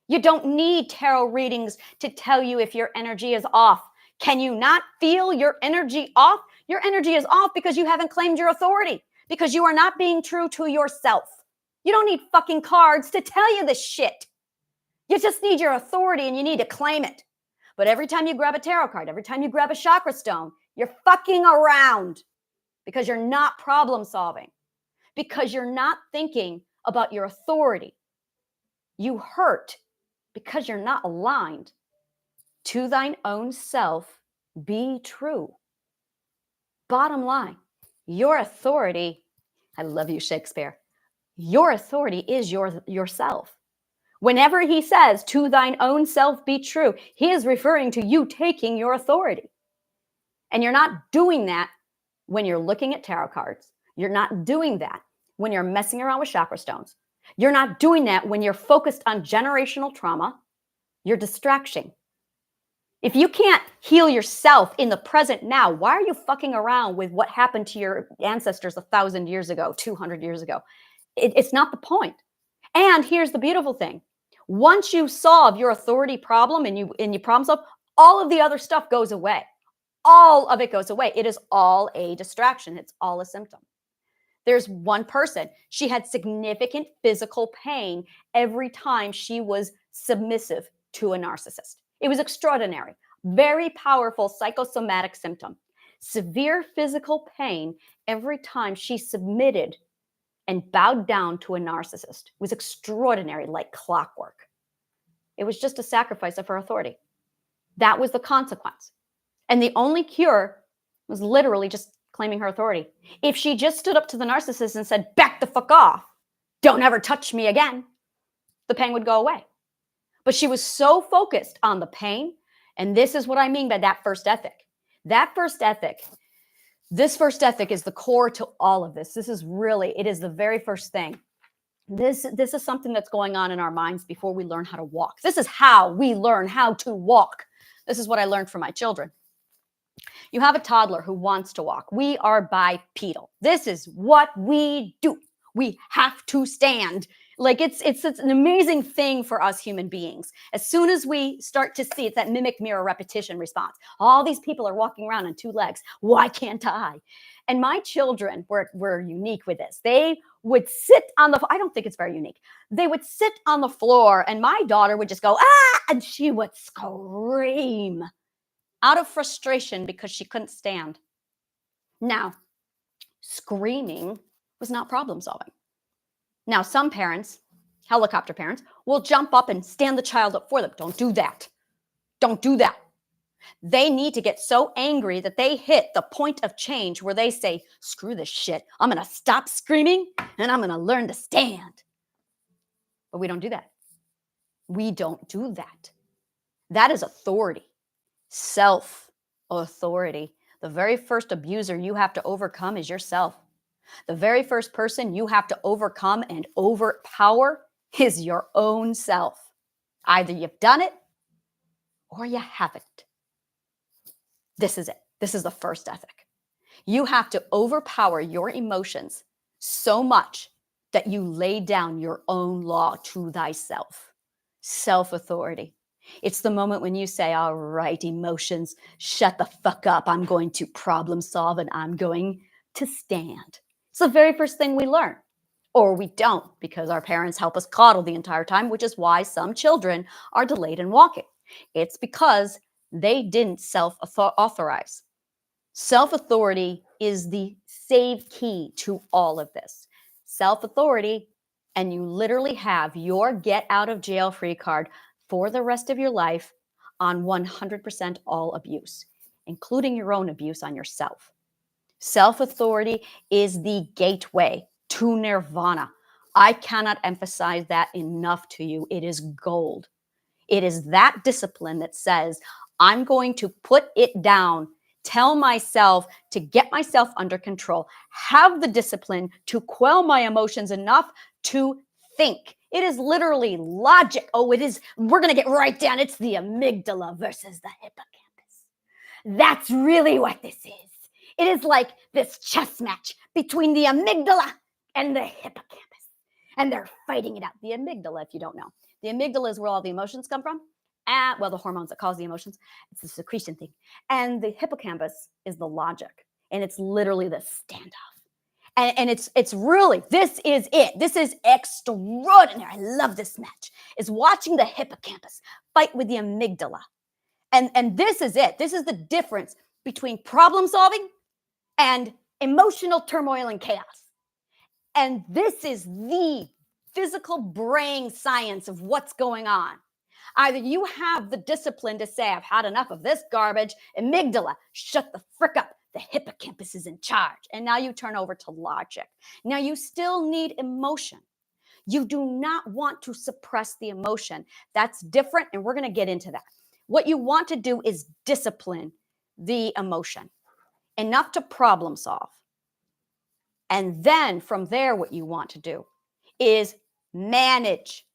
You don't need tarot readings to tell you if your energy is off. Can you not feel your energy off? Your energy is off because you haven't claimed your authority, because you are not being true to yourself. You don't need fucking cards to tell you this shit. You just need your authority and you need to claim it. But every time you grab a tarot card, every time you grab a chakra stone, you're fucking around because you're not problem solving, because you're not thinking about your authority. You hurt because you're not aligned. To thine own self be true. Bottom line, your authority, I love you, Shakespeare. Your authority is yourself. Whenever he says, to thine own self be true, he is referring to you taking your authority. And you're not doing that when you're looking at tarot cards. You're not doing that when you're messing around with chakra stones. You're not doing that when you're focused on generational trauma. You're distraction. If you can't heal yourself in the present now, why are you fucking around with what happened to your ancestors 1,000 years ago, 200 years ago? It's not the point. And here's the beautiful thing. Once you solve your authority problem and you problem solve, all of the other stuff goes away. All of it goes away. It is all a distraction. It's all a symptom. There's one person, she had significant physical pain every time she was submissive to a narcissist. It was extraordinary. Very powerful psychosomatic symptom. Severe physical pain every time she submitted and bowed down to a narcissist. It was extraordinary, like clockwork. It was just a sacrifice of her authority. That was the consequence. And the only cure was literally just claiming her authority. If she just stood up to the narcissist and said, back the fuck off, don't ever touch me again, the pain would go away. But she was so focused on the pain. And this is what I mean by that first ethic. That first ethic, this first ethic is the core to all of this. This is really, it is the very first thing. This is something that's going on in our minds before we learn how to walk. This is how we learn how to walk. This is what I learned from my children. You have a toddler who wants to walk. We are bipedal. This is what we do. We have to stand. Like it's an amazing thing for us human beings. As soon as we start to see, it's that mimic mirror repetition response. All these people are walking around on two legs. Why can't I? And my children were unique with this. They would sit on the, I don't think it's very unique. They would sit on the floor and my daughter would just go, ah, and she would scream out of frustration because she couldn't stand. Now, screaming was not problem solving. Now, some parents, helicopter parents, will jump up and stand the child up for them. Don't do that. Don't do that. They need to get so angry that they hit the point of change where they say, screw this shit. I'm going to stop screaming and I'm going to learn to stand. But we don't do that. We don't do that. That is authority. Self-authority. The very first abuser you have to overcome is yourself. The very first person you have to overcome and overpower is your own self. Either you've done it or you haven't. This is it. This is the first ethic. You have to overpower your emotions so much that you lay down your own law to thyself. Self-authority. It's the moment when you say, all right, emotions, shut the fuck up. I'm going to problem solve and I'm going to stand. It's the very first thing we learn. Or we don't, because our parents help us coddle the entire time, which is why some children are delayed in walking. It's because they didn't self-authorize. Self-authority is the save key to all of this. Self-authority, and you literally have your get out of jail free card for the rest of your life on 100% all abuse, including your own abuse on yourself. Self-authority is the gateway to nirvana. I cannot emphasize that enough to you. It is gold. It is that discipline that says, I'm going to put it down, tell myself to get myself under control, have the discipline to quell my emotions enough to think. It is literally logic. Oh, it is. We're going to get right down. It's the amygdala versus the hippocampus. That's really what this is. It is like this chess match between the amygdala and the hippocampus. And they're fighting it out. The amygdala, if you don't know. The amygdala is where all the emotions come from. Well, the hormones that cause the emotions. It's the secretion thing. And the hippocampus is the logic. And it's literally the standoff. And it's really, this is it. This is extraordinary. I love this match. Is watching the hippocampus fight with the amygdala. And this is it. This is the difference between problem solving and emotional turmoil and chaos. And this is the physical brain science of what's going on. Either you have the discipline to say, I've had enough of this garbage, amygdala, shut the frick up. The hippocampus is in charge. And now you turn over to logic. Now you still need emotion. You do not want to suppress the emotion. That's different, and we're going to get into that. What you want to do is discipline the emotion enough to problem solve. And then from there, what you want to do is manage,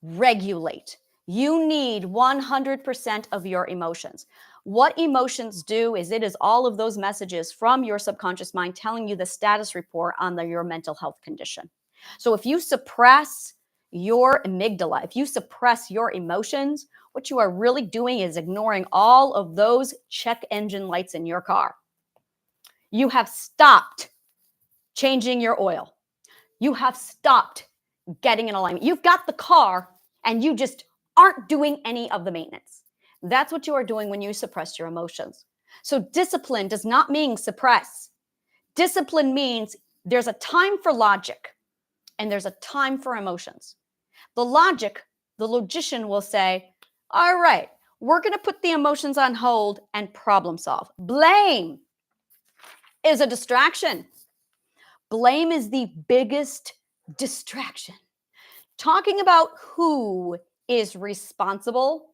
regulate. You need 100% of your emotions. What emotions do is it is all of those messages from your subconscious mind telling you the status report on your mental health condition. So if you suppress your amygdala, if you suppress your emotions, what you are really doing is ignoring all of those check engine lights in your car. You have stopped changing your oil. You have stopped getting an alignment. You've got the car and you just aren't doing any of the maintenance. That's what you are doing when you suppress your emotions. So discipline does not mean suppress. Discipline means there's a time for logic and there's a time for emotions. The logician will say, all right, we're going to put the emotions on hold and problem solve. Blame is a distraction. Blame is the biggest distraction. Talking about who is responsible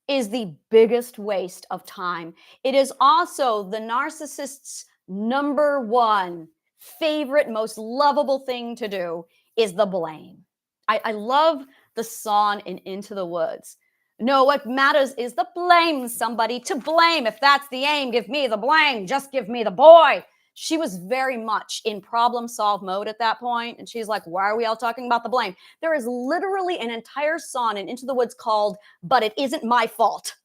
is the biggest waste of time. It is also the narcissist's number one favorite, most lovable thing to do is the blame. I love the song in Into the Woods. No, what matters is the blame, somebody to blame. If that's the aim, give me the blame. Just give me the boy. She was very much in problem solve mode at that point. And she's like, why are we all talking about the blame? There is literally an entire song in Into the Woods called, But It Isn't My Fault.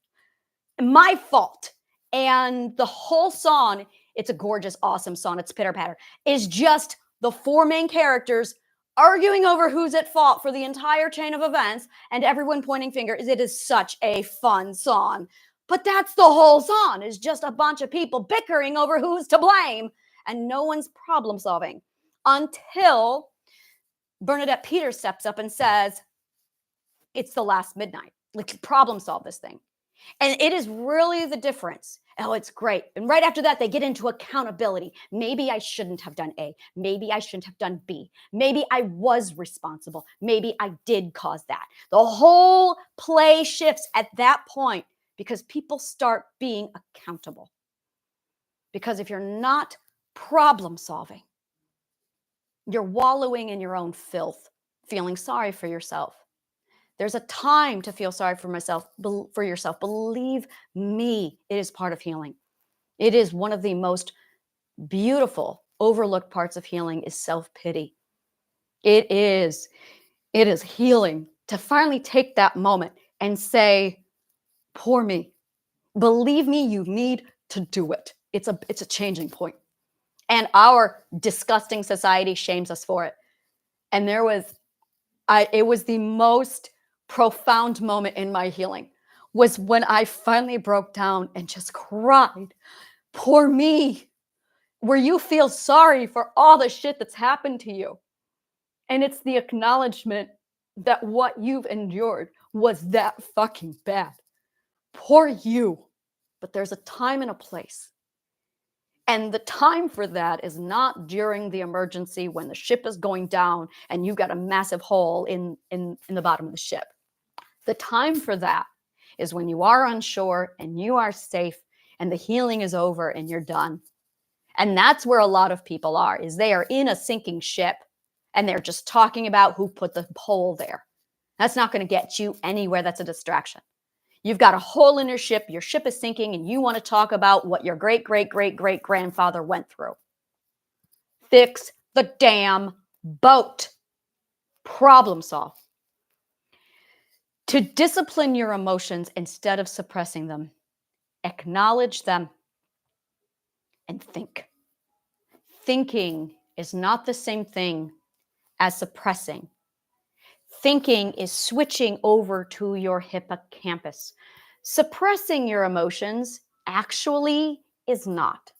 My fault. And the whole song, it's a gorgeous, awesome song. It's pitter patter, is just the four main characters arguing over who's at fault for the entire chain of events and everyone pointing fingers. It is such a fun song. But that's the whole song, is just a bunch of people bickering over who's to blame and no one's problem solving until Bernadette Peters steps up and says, it's the last midnight. Let's problem solve this thing. And it is really the difference. Oh, it's great. And right after that, they get into accountability. Maybe I shouldn't have done A. Maybe I shouldn't have done B. Maybe I was responsible. Maybe I did cause that. The whole play shifts at that point because people start being accountable. Because if you're not problem solving, you're wallowing in your own filth, feeling sorry for yourself. There's a time to feel sorry for yourself. Believe me, it is part of healing. It is one of the most beautiful, overlooked parts of healing is self-pity. It is healing to finally take that moment and say, poor me. Believe me, you need to do it. It's a changing point. And our disgusting society shames us for it. And it was the most profound moment in my healing was when I finally broke down and just cried, poor me, where you feel sorry for all the shit that's happened to you. And it's the acknowledgement that what you've endured was that fucking bad. Poor you. But there's a time and a place. And the time for that is not during the emergency when the ship is going down and you got a massive hole in the bottom of the ship. The time for that is when you are unsure and you are safe and the healing is over and you're done. And that's where a lot of people are, is they are in a sinking ship and they're just talking about who put the hole there. That's not going to get you anywhere. That's a distraction. You've got a hole in your ship is sinking, and you want to talk about what your great-great-great-great-grandfather went through. Fix the damn boat. Problem solve. To discipline your emotions instead of suppressing them, acknowledge them and think. Thinking is not the same thing as suppressing. Thinking is switching over to your hippocampus. Suppressing your emotions actually is not.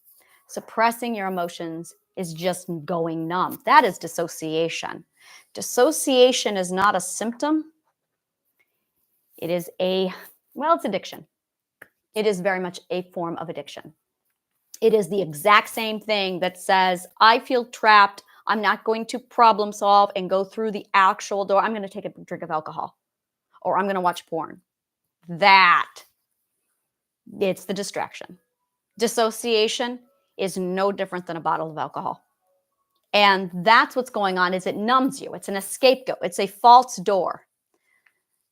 Suppressing your emotions is just going numb. That is dissociation. Dissociation is not a symptom. It is it's addiction. It is very much a form of addiction. It is the exact same thing that says, I feel trapped. I'm not going to problem solve and go through the actual door. I'm going to take a drink of alcohol, or I'm going to watch porn. It's the distraction. Dissociation is no different than a bottle of alcohol. And that's what's going on, is it numbs you. It's an escape goat. It's a false door.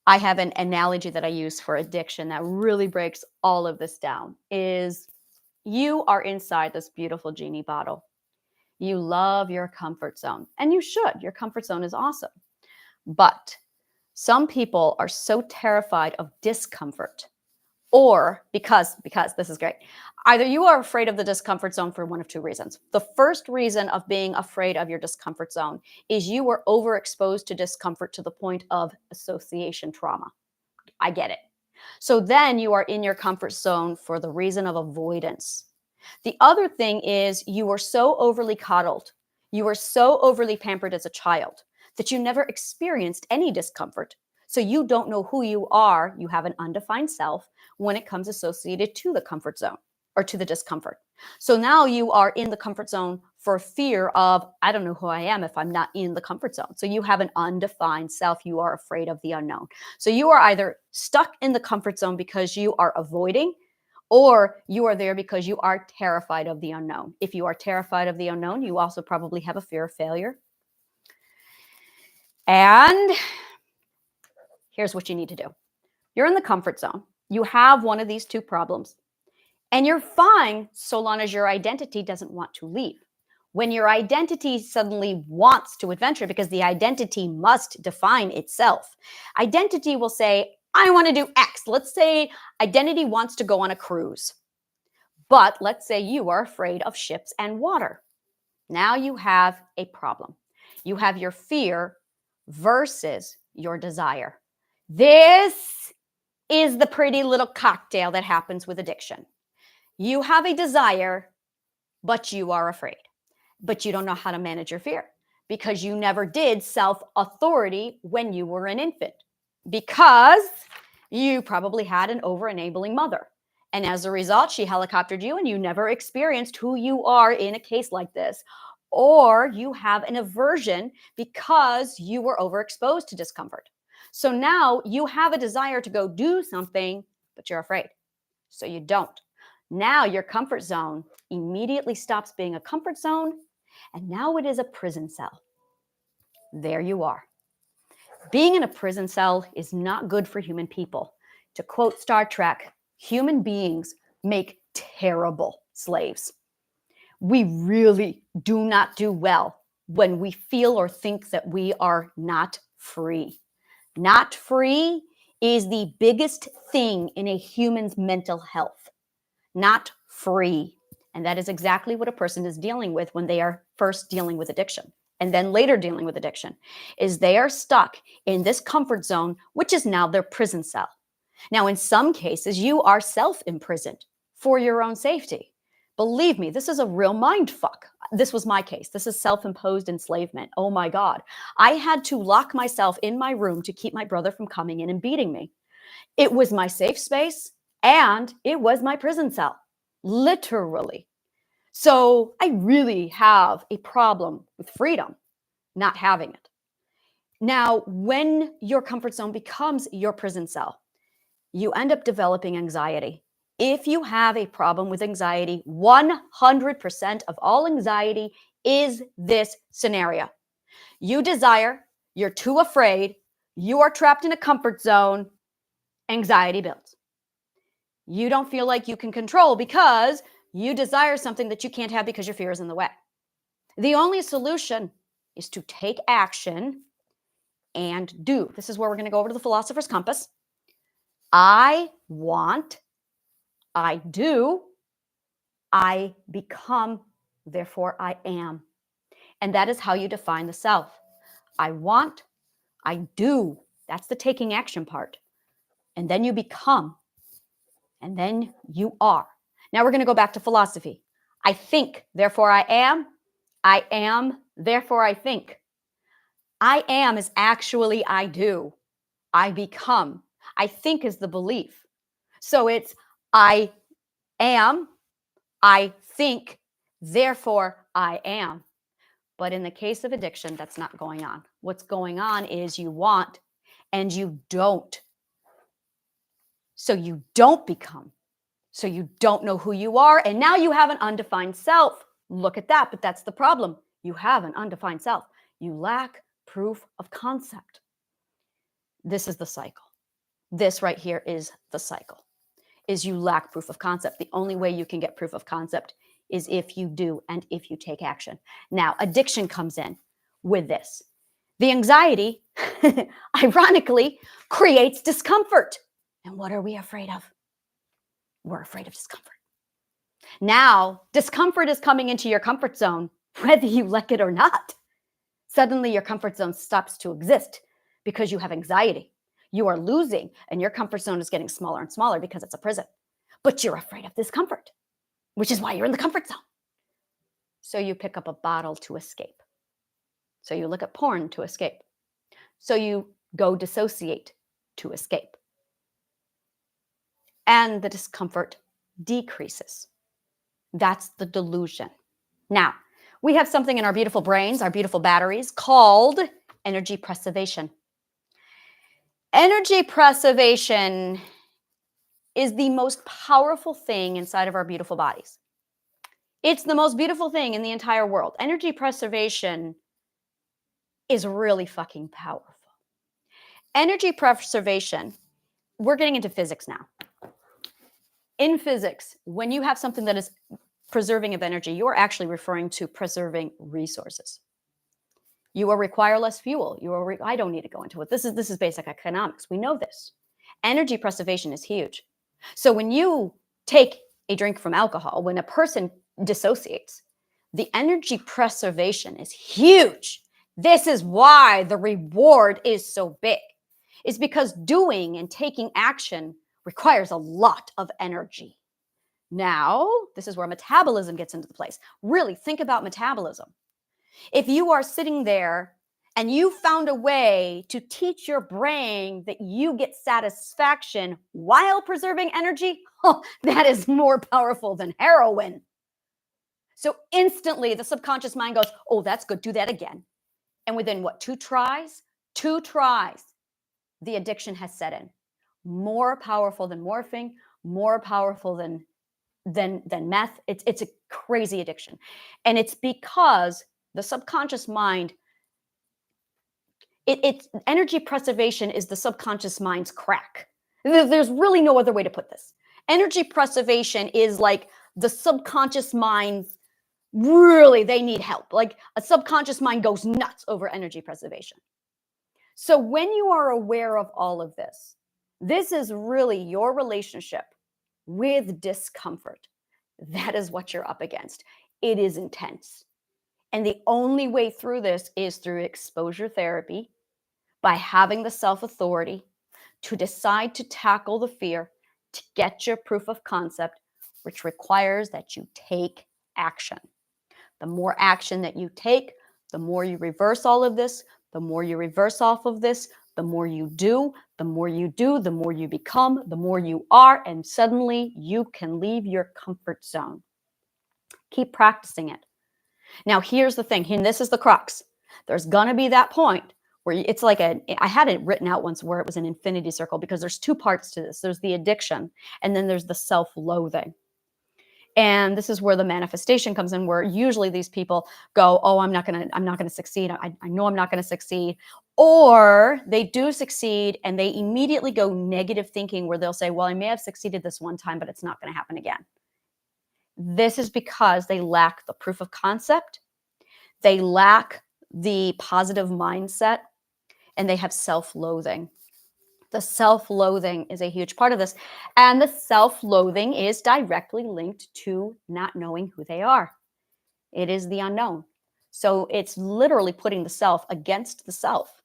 I have an analogy that I use for addiction that really breaks all of this down, is you are inside this beautiful genie bottle. You love your comfort zone, and you should. Your comfort zone is awesome. But some people are so terrified of discomfort, or because this is great. Either you are afraid of the discomfort zone for one of two reasons. The first reason of being afraid of your discomfort zone is you were overexposed to discomfort to the point of association trauma. I get it. So then you are in your comfort zone for the reason of avoidance. The other thing is you were so overly coddled, you were so overly pampered as a child that you never experienced any discomfort. So you don't know who you are. You have an undefined self when it comes associated to the comfort zone or to the discomfort. So now you are in the comfort zone for fear of, I don't know who I am if I'm not in the comfort zone. So you have an undefined self. You are afraid of the unknown. So you are either stuck in the comfort zone because you are avoiding, or you are there because you are terrified of the unknown. If you are terrified of the unknown, you also probably have a fear of failure. And here's what you need to do. You're in the comfort zone. You have one of these two problems. And you're fine so long as your identity doesn't want to leave. When your identity suddenly wants to adventure, because the identity must define itself, identity will say, I want to do X. Let's say identity wants to go on a cruise. But let's say you are afraid of ships and water. Now you have a problem. You have your fear versus your desire. This is the pretty little cocktail that happens with addiction. You have a desire, but you are afraid. But you don't know how to manage your fear because you never did self-authority when you were an infant, because you probably had an over-enabling mother. And as a result, she helicoptered you and you never experienced who you are in a case like this. Or you have an aversion because you were overexposed to discomfort. So now you have a desire to go do something, but you're afraid. So you don't. Now your comfort zone immediately stops being a comfort zone, and now it is a prison cell. There you are. Being in a prison cell is not good for human people. To quote Star Trek, human beings make terrible slaves. We really do not do well when we feel or think that we are not free. Not free is the biggest thing in a human's mental health. Not free. And that is exactly what a person is dealing with when they are first dealing with addiction, and then later dealing with addiction, is they are stuck in this comfort zone, which is now their prison cell. Now, in some cases, you are self-imprisoned for your own safety. Believe me, this is a real mind fuck. This was my case. This is self-imposed enslavement. Oh my God. I had to lock myself in my room to keep my brother from coming in and beating me. It was my safe space and it was my prison cell, literally. So I really have a problem with freedom, not having it. Now, when your comfort zone becomes your prison cell, you end up developing anxiety. If you have a problem with anxiety, 100% of all anxiety is this scenario. You desire, you're too afraid, you are trapped in a comfort zone, anxiety builds. You don't feel like you can control because you desire something that you can't have because your fear is in the way. The only solution is to take action and do. This is where we're going to go over to the philosopher's compass. I want, I do, I become, therefore I am. And that is how you define the self. I want, I do. That's the taking action part. And then you become, and then you are. Now we're going to go back to philosophy. I think, therefore I am. I am, therefore I think. I am is actually I do. I become. I think is the belief. So it's I am, I think, therefore I am. But in the case of addiction, that's not going on. What's going on is you want and you don't. So you don't become. So you don't know who you are. And now you have an undefined self. Look at that. But that's the problem. You have an undefined self. You lack proof of concept. This is the cycle. This right here is the cycle. Is you lack proof of concept. The only way you can get proof of concept is if you do and if you take action. Now, addiction comes in with this. The anxiety, ironically, creates discomfort. And what are we afraid of? We're afraid of discomfort. Now, discomfort is coming into your comfort zone, whether you like it or not. Suddenly, your comfort zone stops to exist because you have anxiety. You are losing, and your comfort zone is getting smaller and smaller because it's a prison. But you're afraid of discomfort, which is why you're in the comfort zone. So you pick up a bottle to escape. So you look at porn to escape. So you go dissociate to escape. And the discomfort decreases. That's the delusion. Now, we have something in our beautiful brains, our beautiful batteries, called energy preservation. Energy preservation is the most powerful thing inside of our beautiful bodies. It's the most beautiful thing in the entire world. Energy preservation is really fucking powerful. Energy preservation, we're getting into physics now. In physics, when you have something that is preserving of energy, you're actually referring to preserving resources. You will require less fuel. I don't need to go into it. This is basic economics. We know this. Energy preservation is huge. So when you take a drink from alcohol, when a person dissociates, the energy preservation is huge. This is why the reward is so big. It's because doing and taking action requires a lot of energy. Now, this is where metabolism gets into place. Really think about metabolism. If you are sitting there and you found a way to teach your brain that you get satisfaction while preserving energy, that is more powerful than heroin. So instantly the subconscious mind goes, oh, that's good, do that again. And within what, two tries, the addiction has set in. More powerful than morphine, more powerful than meth. It's a crazy addiction. And it's because the subconscious mind, it's energy preservation is the subconscious mind's crack. There's really no other way to put this. Energy preservation is like the subconscious mind, really, they need help. Like a subconscious mind goes nuts over energy preservation. So when you are aware of all of this, this is really your relationship with discomfort. That is what you're up against. It is intense. And the only way through this is through exposure therapy, by having the self-authority to decide to tackle the fear, to get your proof of concept, which requires that you take action. The more action that you take, the more you reverse all of this, the more you reverse off of this, the more you do, the more you do, the more you become, the more you are, and suddenly you can leave your comfort zone. Keep practicing it. Now, here's the thing, and this is the crux. There's going to be that point where it's like I had it written out once where it was an infinity circle, because there's two parts to this. There's the addiction, and then there's the self-loathing. And this is where the manifestation comes in, where usually these people go, oh, I'm not going to succeed. I know I'm not going to succeed. Or they do succeed and they immediately go negative thinking, where they'll say, well, I may have succeeded this one time, but it's not going to happen again. This is because they lack the proof of concept. They lack the positive mindset, and they have self-loathing. The self-loathing is a huge part of this. And the self-loathing is directly linked to not knowing who they are. It is the unknown. So it's literally putting the self against the self.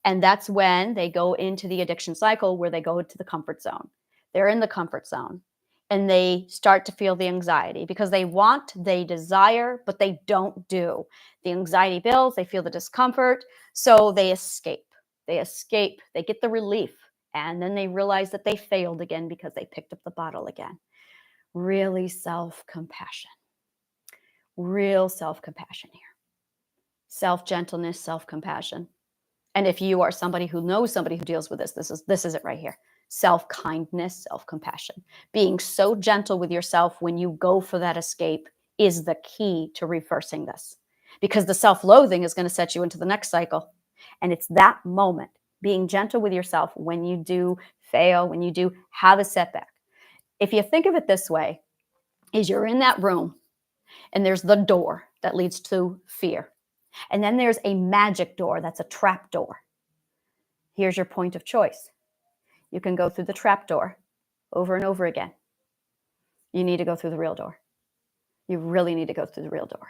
And that's when they go into the addiction cycle, where they go to the comfort zone. They're in the comfort zone and they start to feel the anxiety because they want, they desire, but they don't do. The anxiety builds, they feel the discomfort, so they escape. They escape, they get the relief, and then they realize that they failed again because they picked up the bottle again. Really self-compassion. Real self-compassion here. Self-gentleness, self-compassion. And if you are somebody who knows somebody who deals with this is it right here. Self-kindness, self-compassion. Being so gentle with yourself when you go for that escape is the key to reversing this. Because the self-loathing is going to set you into the next cycle. And it's that moment, being gentle with yourself when you do fail, when you do have a setback. If you think of it this way, is you're in that room and there's the door that leads to fear. And then there's a magic door that's a trap door. Here's your point of choice. You can go through the trap door over and over again. You need to go through the real door. You really need to go through the real door.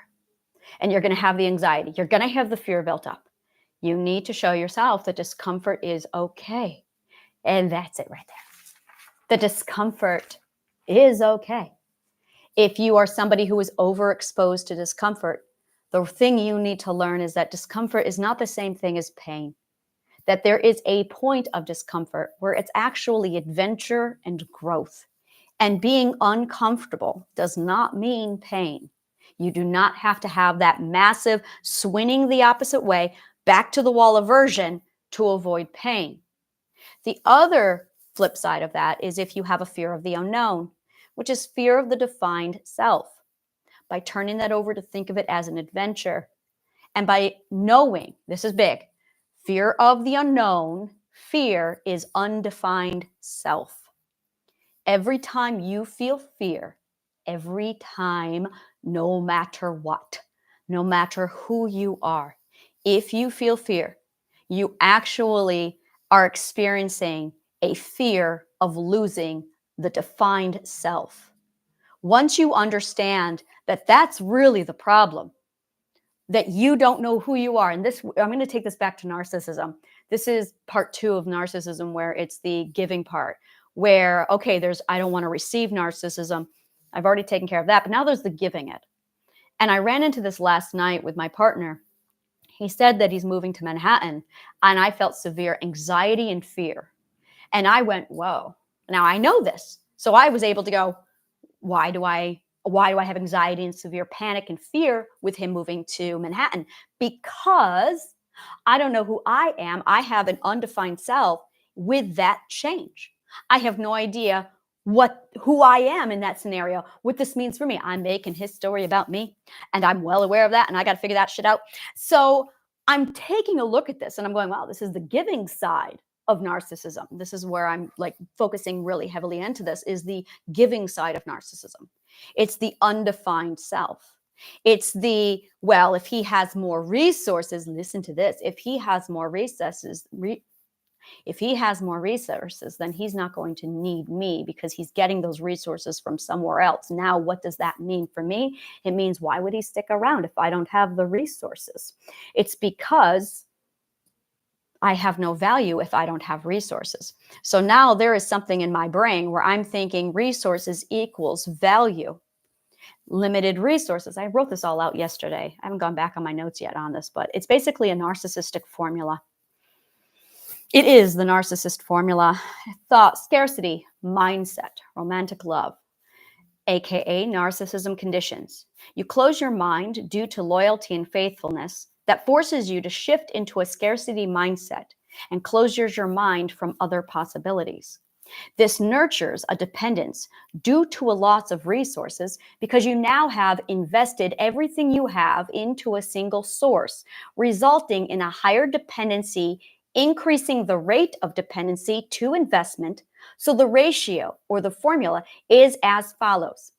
And you're going to have the anxiety. You're going to have the fear built up. You need to show yourself that discomfort is okay. And that's it right there. The discomfort is okay. If you are somebody who is overexposed to discomfort, the thing you need to learn is that discomfort is not the same thing as pain. That there is a point of discomfort where it's actually adventure and growth. And being uncomfortable does not mean pain. You do not have to have that massive swinging the opposite way, back to the wall aversion to avoid pain. The other flip side of that is if you have a fear of the unknown, which is fear of the defined self. By turning that over to think of it as an adventure, and by knowing, this is big, fear of the unknown, fear is undefined self. Every time you feel fear, every time, no matter what, no matter who you are, if you feel fear, you actually are experiencing a fear of losing the defined self. Once you understand that that's really the problem, that you don't know who you are. And this, I'm going to take this back to narcissism. This is part 2 of narcissism, where it's the giving part, where, okay, I don't want to receive narcissism. I've already taken care of that. But now there's the giving it. And I ran into this last night with my partner. He said that he's moving to Manhattan, and I felt severe anxiety and fear. And I went, whoa, now I know this. So I was able to go, why do I have anxiety and severe panic and fear with him moving to Manhattan? Because I don't know who I am. I have an undefined self with that change. I have no idea who I am in that scenario, what this means for me. I'm making his story about me, and I'm well aware of that, and I got to figure that shit out. So I'm taking a look at this, and I'm going, wow, this is the giving side of narcissism. This is where I'm like focusing really heavily into this, is the giving side of narcissism. It's the undefined self. It's the, well, if he has more resources, listen to this, if he has more resources, then he's not going to need me because he's getting those resources from somewhere else. Now, what does that mean for me? It means, why would he stick around if I don't have the resources? It's because I have no value if I don't have resources. So now there is something in my brain where I'm thinking resources equals value. Limited resources. I wrote this all out yesterday. I haven't gone back on my notes yet on this, but it's basically a narcissistic formula. It is the narcissist formula. Thought, scarcity, mindset, romantic love, aka narcissism conditions. You close your mind due to loyalty and faithfulness that forces you to shift into a scarcity mindset and closes your mind from other possibilities. This nurtures a dependence due to a loss of resources because you now have invested everything you have into a single source, resulting in a higher dependency, increasing the rate of dependency to investment. So the ratio or the formula is as follows.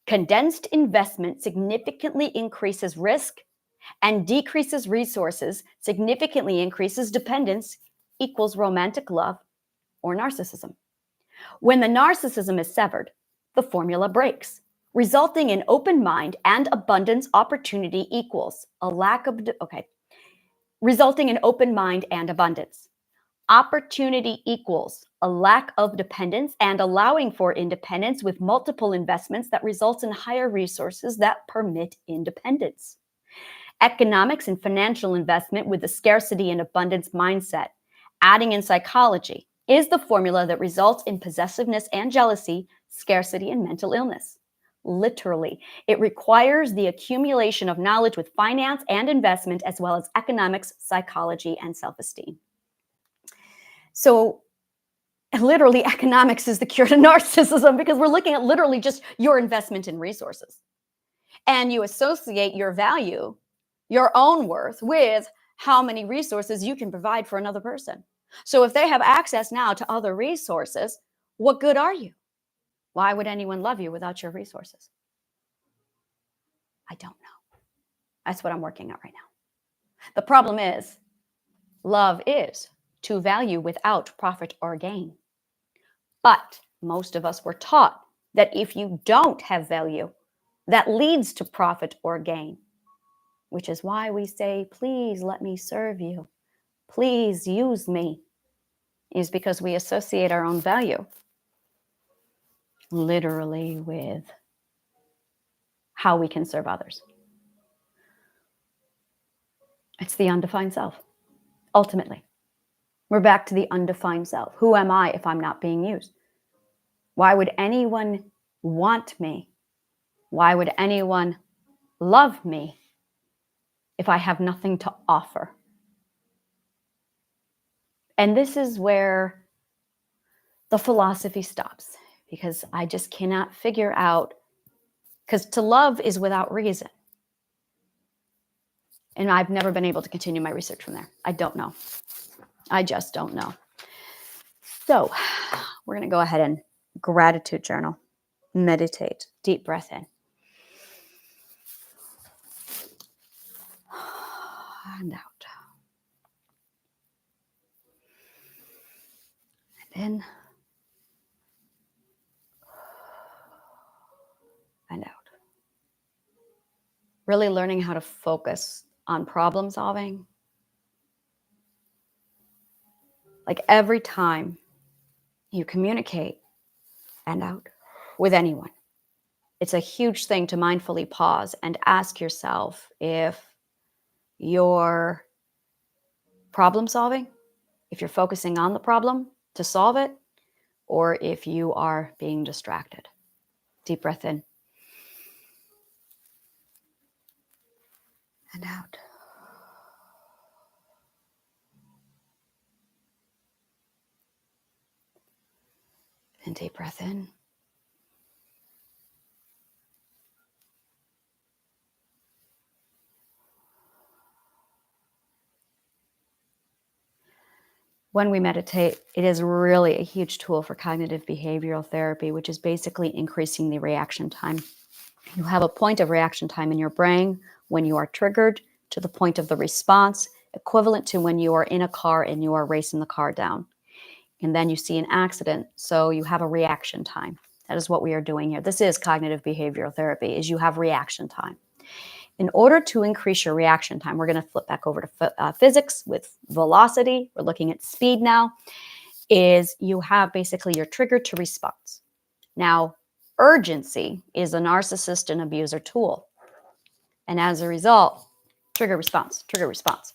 Condensed investment significantly increases risk and decreases resources, significantly increases dependence, equals romantic love or narcissism. When the narcissism is severed, the formula breaks, resulting in open mind and abundance. Opportunity equals a lack of, resulting in open mind and abundance. Opportunity equals a lack of dependence and allowing for independence with multiple investments that results in higher resources that permit independence. Economics and financial investment with the scarcity and abundance mindset, adding in psychology, is the formula that results in possessiveness and jealousy, scarcity, and mental illness. Literally, it requires the accumulation of knowledge with finance and investment, as well as economics, psychology, and self-esteem. So literally, economics is the cure to narcissism because we're looking at literally just your investment in resources. And you associate your value, your own worth, with how many resources you can provide for another person. So if they have access now to other resources, what good are you? Why would anyone love you without your resources? I don't know. That's what I'm working on right now. The problem is, love is to value without profit or gain. But most of us were taught that if you don't have value, that leads to profit or gain, which is why we say, please let me serve you. Please use me, is because we associate our own value literally with how we can serve others. It's the undefined self, ultimately. We're back to the undefined self. Who am I if I'm not being used? Why would anyone want me? Why would anyone love me if I have nothing to offer? And this is where the philosophy stops, because I just cannot figure out, because to love is without reason. And I've never been able to continue my research from there. I don't know. I just don't know. So we're going to go ahead and gratitude journal, meditate, deep breath in. And out. And in. And out. Really learning how to focus on problem solving. Like every time you communicate and out with anyone, it's a huge thing to mindfully pause and ask yourself if you're problem solving, if you're focusing on the problem to solve it, or if you are being distracted. Deep breath in. And out. And deep breath in. When we meditate, it is really a huge tool for cognitive behavioral therapy, which is basically increasing the reaction time. You have a point of reaction time in your brain when you are triggered to the point of the response, equivalent to when you are in a car and you are racing the car down. And then you see an accident, so you have a reaction time. That is what we are doing here. This is cognitive behavioral therapy, is you have reaction time. In order to increase your reaction time, we're going to flip back over to physics with velocity. We're looking at speed now. Is you have basically your trigger to response. Now, urgency is a narcissist and abuser tool. And as a result, trigger response, trigger response.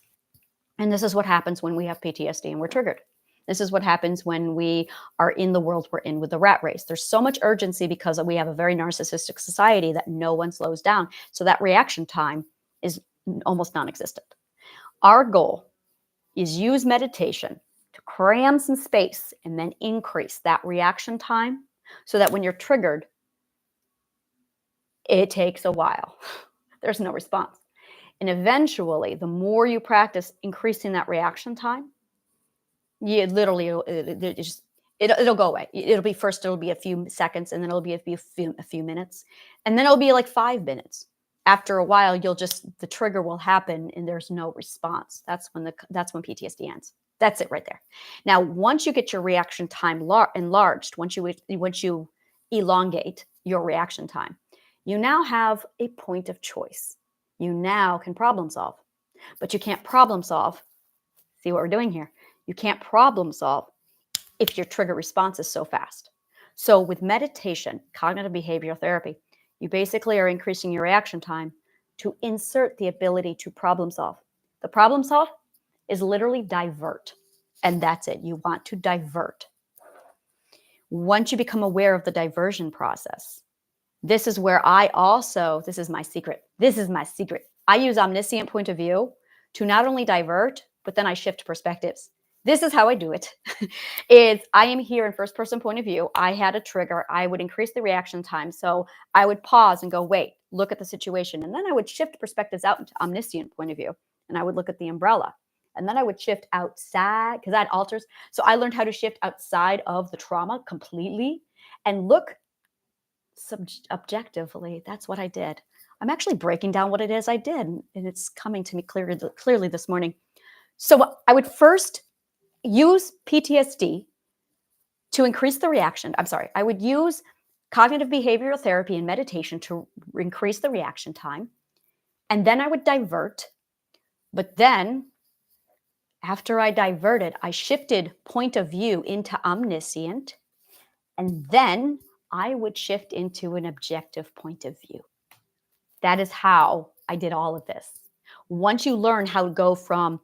And this is what happens when we have PTSD and we're triggered. This is what happens when we are in the world we're in with the rat race. There's so much urgency because we have a very narcissistic society that no one slows down. So that reaction time is almost non-existent. Our goal is use meditation to cram some space and then increase that reaction time so that when you're triggered, it takes a while. There's no response. And eventually, the more you practice increasing that reaction time, you literally, it'll go away. It'll be a few seconds, and then it'll be a few minutes, and then it'll be like 5 minutes. After a while, the trigger will happen, and there's no response. That's when PTSD ends. That's it right there. Now, once you get your reaction time enlarged, once you elongate your reaction time, you now have a point of choice. You now can problem solve, but you can't problem solve. See what we're doing here? You can't problem solve if your trigger response is so fast. So with meditation, cognitive behavioral therapy, you basically are increasing your reaction time to insert the ability to problem solve. The problem solve is literally divert. And that's it. You want to divert. Once you become aware of the diversion process, this is where this is my secret. I use omniscient point of view to not only divert, but then I shift perspectives. This is how I do it. I am here in first person point of view. I had a trigger. I would increase the reaction time. So I would pause and go, wait, look at the situation. And then I would shift perspectives out into omniscient point of view. And I would look at the umbrella. And then I would shift outside because that alters. So I learned how to shift outside of the trauma completely and look objectively. That's what I did. I'm actually breaking down what it is I did. And it's coming to me clearly this morning. So I would first use PTSD to increase the reaction. I would use cognitive behavioral therapy and meditation to increase the reaction time. And then I would divert. But then after I diverted, I shifted point of view into omniscient. And then I would shift into an objective point of view. That is how I did all of this. Once you learn how to go from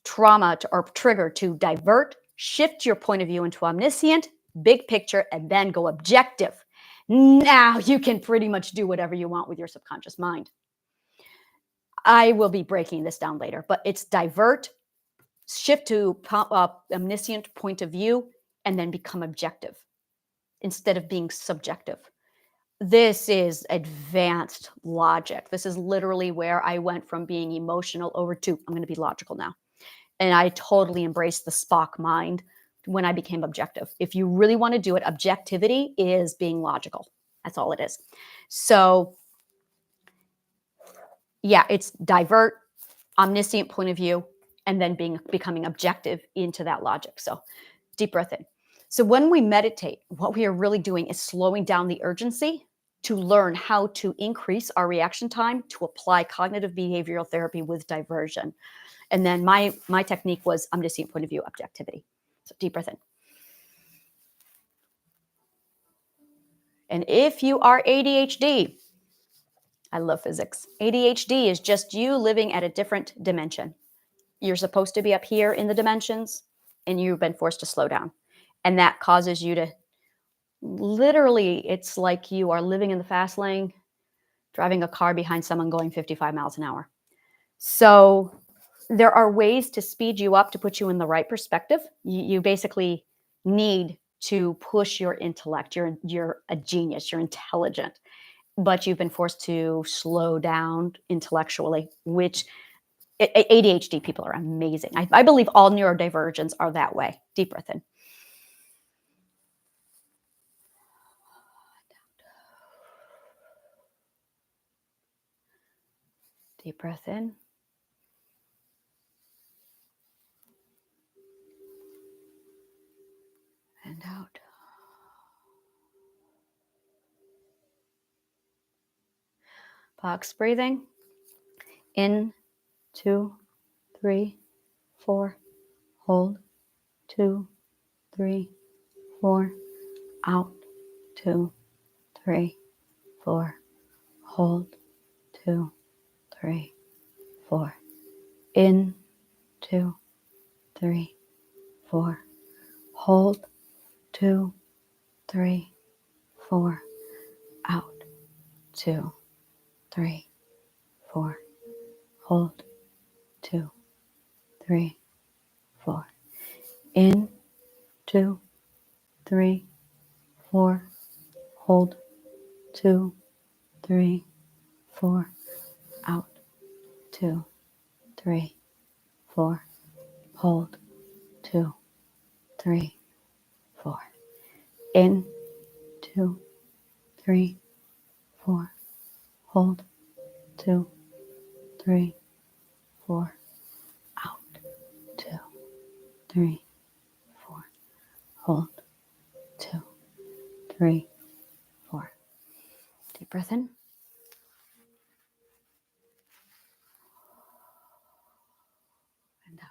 trauma or trigger to divert, shift your point of view into omniscient, big picture, and then go objective. Now you can pretty much do whatever you want with your subconscious mind. I will be breaking this down later, but it's divert, shift to omniscient point of view, and then become objective instead of being subjective. This is advanced logic. This is literally where I went from being emotional over to I'm going to be logical now. And I totally embraced the Spock mind when I became objective. If you really want to do it, objectivity is being logical. That's all it is. So yeah, it's divert, omniscient point of view, and then becoming objective into that logic. So deep breath in. So when we meditate, what we are really doing is slowing down the urgency to learn how to increase our reaction time to apply cognitive behavioral therapy with diversion. And then my technique was omniscient point of view, objectivity. So deep breath in. And if you are ADHD, I love physics. ADHD is just you living at a different dimension. You're supposed to be up here in the dimensions, and you've been forced to slow down. And that causes you to literally, it's like you are living in the fast lane, driving a car behind someone going 55 miles an hour. So there are ways to speed you up to put you in the right perspective. You basically need to push your intellect. You're a genius. You're intelligent, but you've been forced to slow down intellectually, which ADHD people are amazing. I believe all neurodivergents are that way. Deep breath in. Deep breath in. And out. Box breathing. In, 2, 3, 4. Hold, 2, 3, 4. Out, 2, 3, 4. Hold, 2, 3, 4. In, 2, 3, 4. Hold, 2, 3, 4. Out, 2, 3, 4. Hold, 2, 3, 4. In, 2, 3, 4. Hold, 2, 3, 4. Out, 2, 3, 4. Hold, 2, 3, 4. In, 2, 3, 4. Hold, 2, 3, 4. Out, 2, 3, 4. Hold, 2, 3, 4. Deep breath in. And out.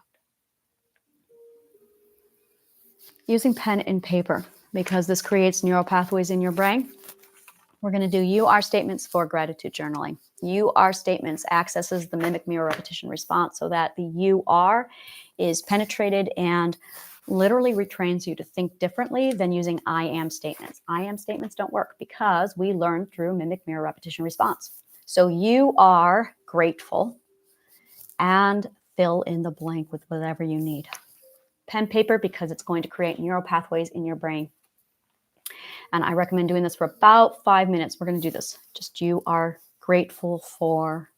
Using pen and paper, because this creates neural pathways in your brain, we're going to do you are statements for gratitude journaling. You are statements accesses the mimic mirror repetition response so that the you are is penetrated and literally retrains you to think differently than using I am statements. I am statements don't work because we learn through mimic mirror repetition response. So you are grateful and fill in the blank with whatever you need. Pen, paper, because it's going to create neural pathways in your brain. And I recommend doing this for about 5 minutes. We're going to do this. Just you are grateful for.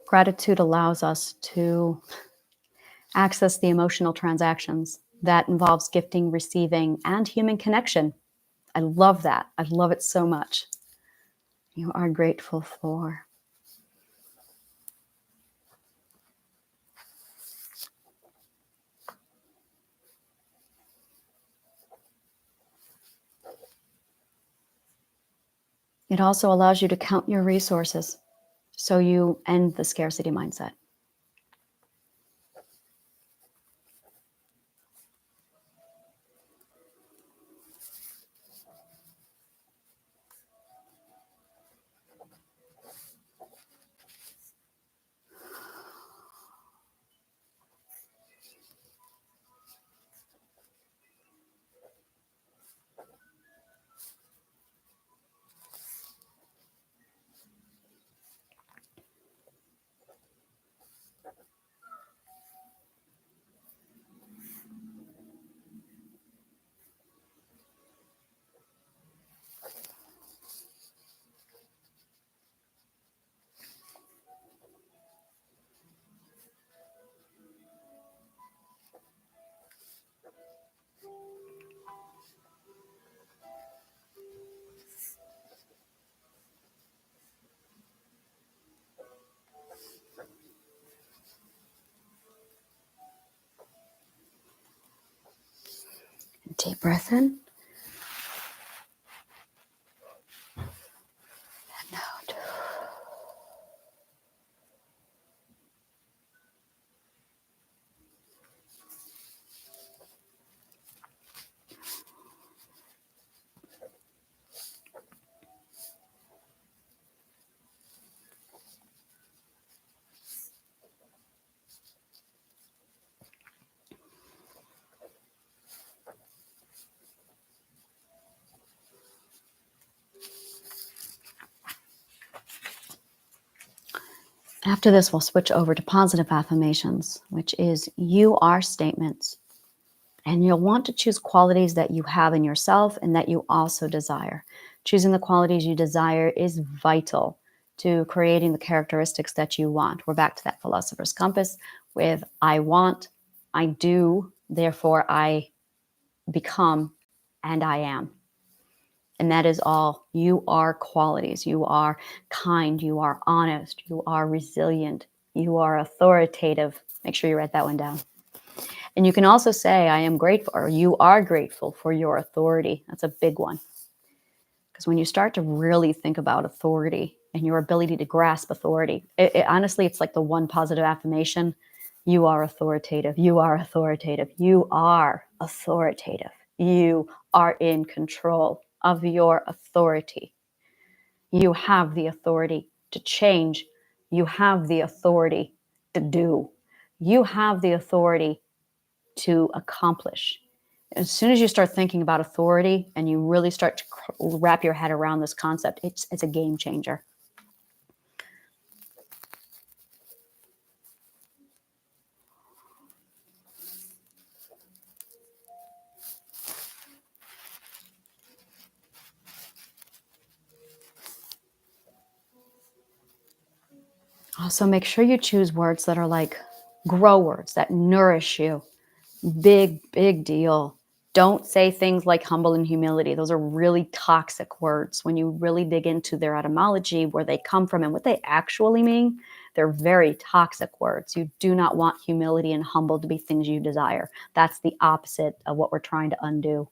Gratitude allows us to access the emotional transactions that involves gifting, receiving, and human connection. I love that. I love it so much. You are grateful for. It also allows you to count your resources so you end the scarcity mindset. Deep breath in. And out. After this, we'll switch over to positive affirmations, which is you are statements. And you'll want to choose qualities that you have in yourself and that you also desire. Choosing the qualities you desire is vital to creating the characteristics that you want. We're back to that philosopher's compass with I want, I do, therefore I become, and I am. And that is all. You are qualities. You are kind. You are honest. You are resilient. You are authoritative. Make sure you write that one down. And you can also say, I am grateful, or you are grateful for your authority. That's a big one. Because when you start to really think about authority and your ability to grasp authority, honestly, it's like the one positive affirmation. You are authoritative. You are authoritative. You are authoritative. You are in control of your authority. You have the authority to change. You have the authority to do. You have the authority to accomplish. As soon as you start thinking about authority and you really start to wrap your head around this concept, it's a game changer. Also, make sure you choose words that are like grow words that nourish you. Big deal. Don't say things like humble and humility. Those are really toxic words. When you really dig into their etymology, where they come from and what they actually mean, they're very toxic words. You do not want humility and humble to be things you desire. That's the opposite of what we're trying to undo.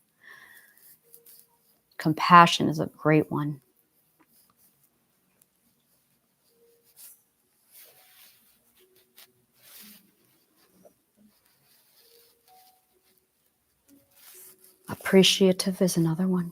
Compassion is a great one. Appreciative is another one.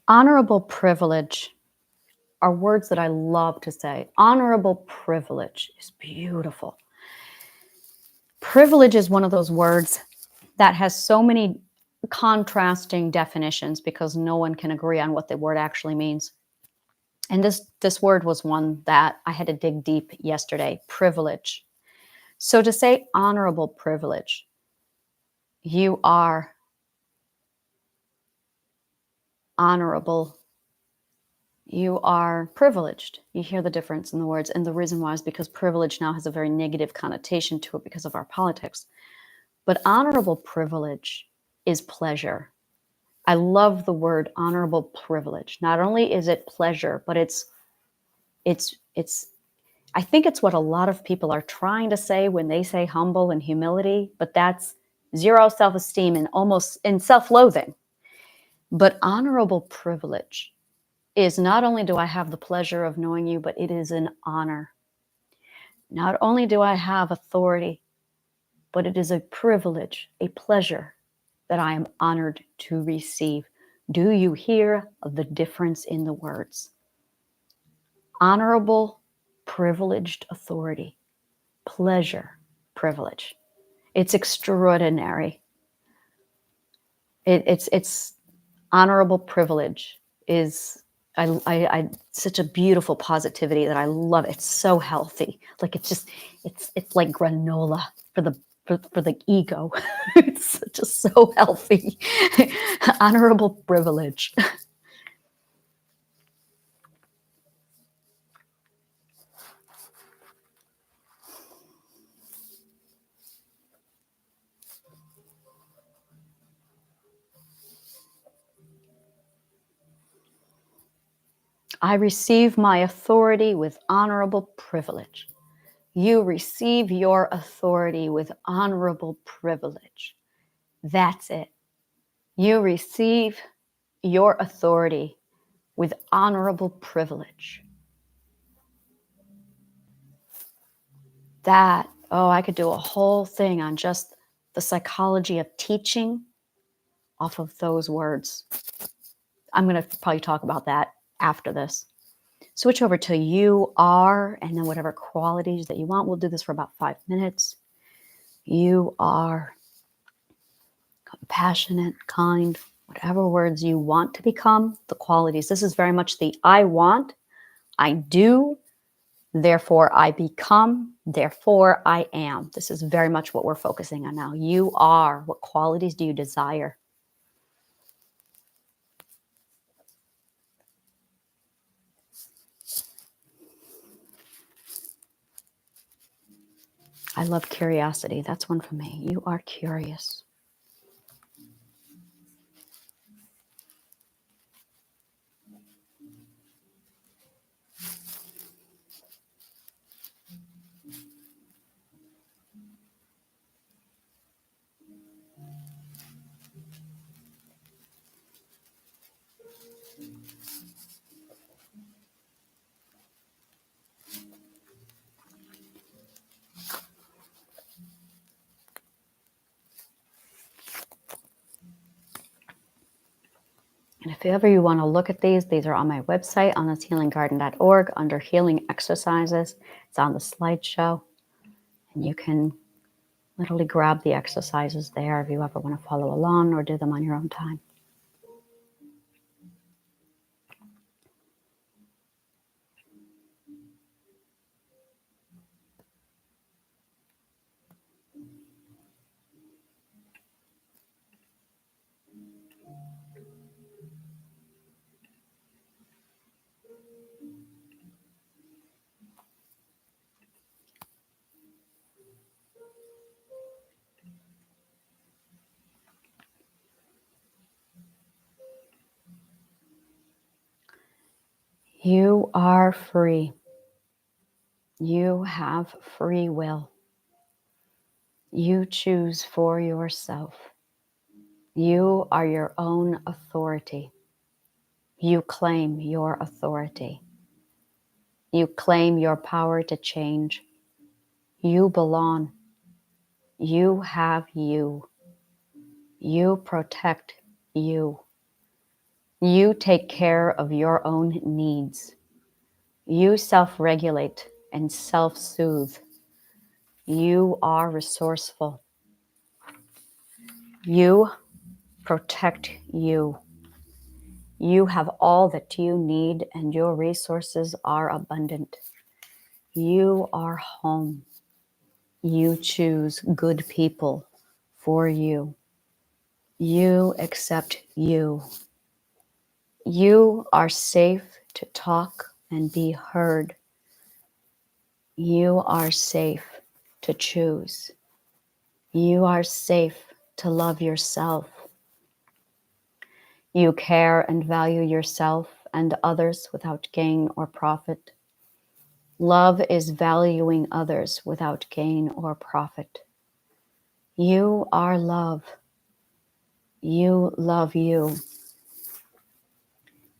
Honorable privilege are words that I love to say. Honorable privilege is beautiful. Privilege is one of those words that has so many contrasting definitions because no one can agree on what the word actually means. And this word was one that I had to dig deep yesterday, privilege. So to say honorable privilege, you are honorable. You are privileged. You hear the difference in the words. And the reason why is because privilege now has a very negative connotation to it because of our politics. But honorable privilege is pleasure. I love the word honorable privilege. Not only is it pleasure, but it's I think it's what a lot of people are trying to say when they say humble and humility, but that's zero self-esteem and almost in self-loathing. But honorable privilege is not only do I have the pleasure of knowing you, but it is an honor. Not only do I have authority, but it is a privilege, a pleasure that I am honored to receive. Do you hear the difference in the words? Honorable, privileged authority, pleasure, privilege. It's extraordinary. It's honorable privilege is I such a beautiful positivity that I love. It's so healthy. Like it's like granola for the ego. It's just so healthy. Honorable privilege. I receive my authority with honorable privilege. You receive your authority with honorable privilege. That's it. You receive your authority with honorable privilege. That, Oh, I could do a whole thing on just the psychology of teaching off of those words. I'm going to probably talk about that after this. Switch over to you are, and then whatever qualities that you want. We'll do this for about 5 minutes. You are compassionate, kind, whatever words you want to become, the qualities. This is very much the I want, I do, therefore I become, therefore I am. This is very much what we're focusing on now. You are. What qualities do you desire? I love curiosity. That's one for me. You are curious. And if ever you want to look at these are on my website, on thishealinggarden.org, under healing exercises. It's on the slideshow. And you can literally grab the exercises there if you ever want to follow along or do them on your own time. You are free. You have free will. You choose for yourself. You are your own authority. You claim your authority. You claim your power to change. You belong. You have you. You protect you. You take care of your own needs. You self-regulate and self-soothe. You are resourceful. You protect you. You have all that you need and your resources are abundant. You are home. You choose good people for you. You accept you. You are safe to talk and be heard. You are safe to choose. You are safe to love yourself. You care and value yourself and others without gain or profit. Love is valuing others without gain or profit. You are love. You love you.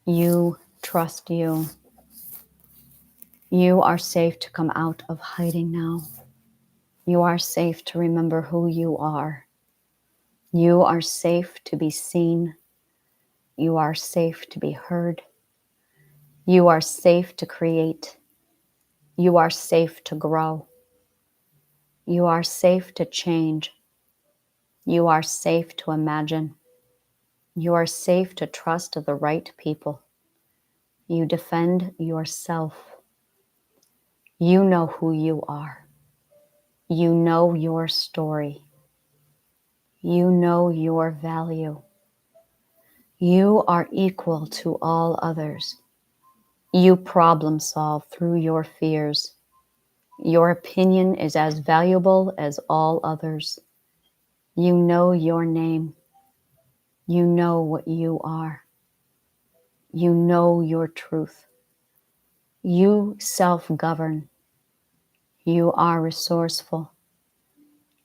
You trust you. You are safe to come out of hiding now. You are safe to remember who you are. You are safe to be seen. You are safe to be heard. You are safe to create. You are safe to grow. You are safe to change. You are safe to imagine. You are safe to trust the right people. You defend yourself. You know who you are. You know your story. You know your value. You are equal to all others. You problem solve through your fears. Your opinion is as valuable as all others. You know your name. You know what you are. You know your truth. You self-govern. You are resourceful.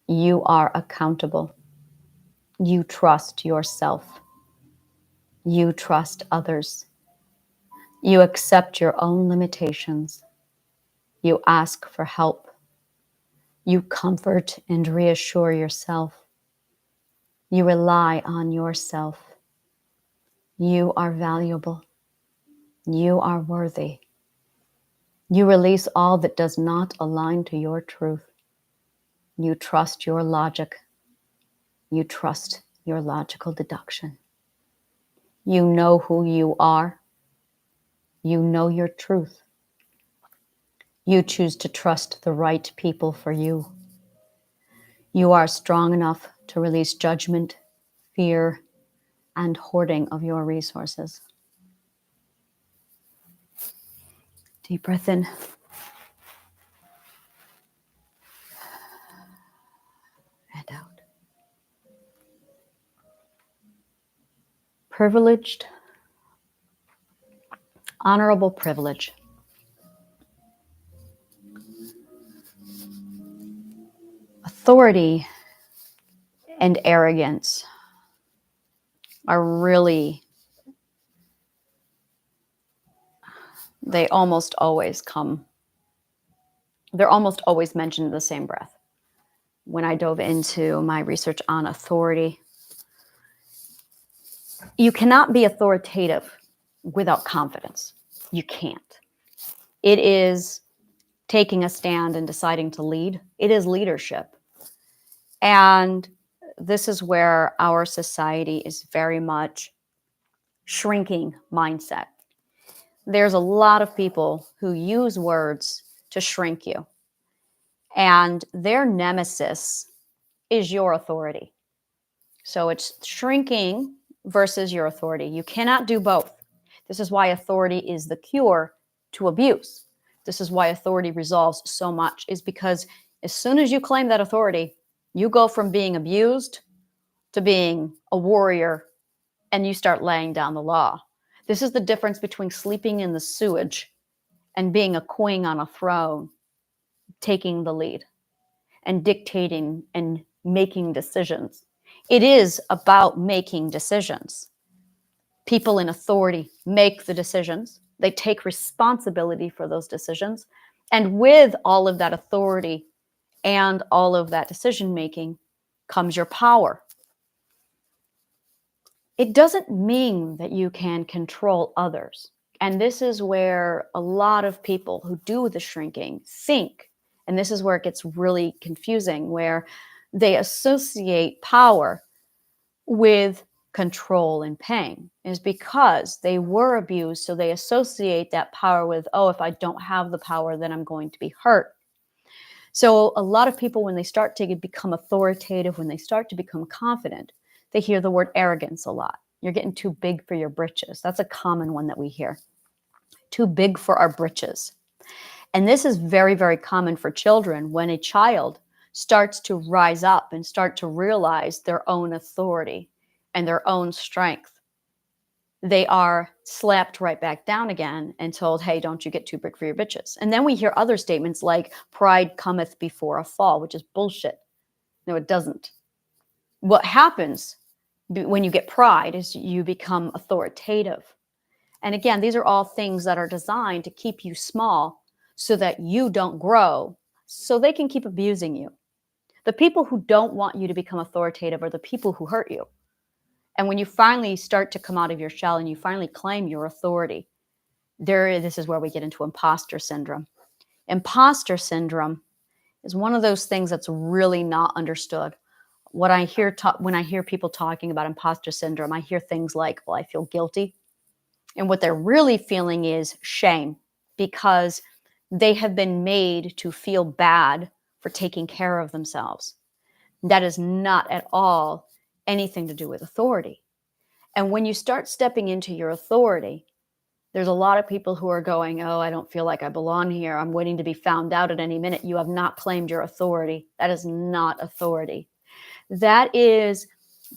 You are accountable. You trust yourself. You trust others. You accept your own limitations. You ask for help. You comfort and reassure yourself. You rely on yourself. You are valuable. You are worthy. You release all that does not align to your truth. You trust your logic. You trust your logical deduction. You know who you are. You know your truth. You choose to trust the right people for you. You are strong enough to release judgment, fear, and hoarding of your resources. Deep breath in. And out. Privileged, honorable privilege. Authority and arrogance are really, they're almost always mentioned in the same breath. When I dove into my research on authority, you cannot be authoritative without confidence. You can't. It is taking a stand and deciding to lead. It is leadership. And this is where our society is very much shrinking mindset. There's a lot of people who use words to shrink you. And their nemesis is your authority. So it's shrinking versus your authority. You cannot do both. This is why authority is the cure to abuse. This is why authority resolves so much, is because as soon as you claim that authority, you go from being abused to being a warrior, and you start laying down the law. This is the difference between sleeping in the sewage and being a queen on a throne, taking the lead and dictating and making decisions. It is about making decisions. People in authority make the decisions. They take responsibility for those decisions. And with all of that authority and all of that decision making comes your power. It doesn't mean that you can control others. And this is where a lot of people who do the shrinking think, and this is where it gets really confusing, where they associate power with control and pain, is because they were abused. So they associate that power with, oh, if I don't have the power, then I'm going to be hurt. So a lot of people, when they start to become authoritative, when they start to become confident, they hear the word arrogance a lot. You're getting too big for your britches. That's a common one that we hear. Too big for our britches. And this is very, very common for children. When a child starts to rise up and start to realize their own authority and their own strength, they are slapped right back down again and told, hey, don't you get too big for your bitches. And then we hear other statements like, pride cometh before a fall, which is bullshit. No, it doesn't. What happens when you get pride is you become authoritative. And again, these are all things that are designed to keep you small so that you don't grow, so they can keep abusing you. The people who don't want you to become authoritative are the people who hurt you. And when you finally start to come out of your shell and you finally claim your authority, this is where we get into imposter syndrome. Imposter syndrome is one of those things that's really not understood. When I hear people talking about imposter syndrome, I hear things like, well, I feel guilty. And what they're really feeling is shame, because they have been made to feel bad for taking care of themselves. That is not at all anything to do with authority. And when you start stepping into your authority, there's a lot of people who are going, oh, I don't feel like I belong here. I'm waiting to be found out at any minute. You have not claimed your authority. That is not authority. That is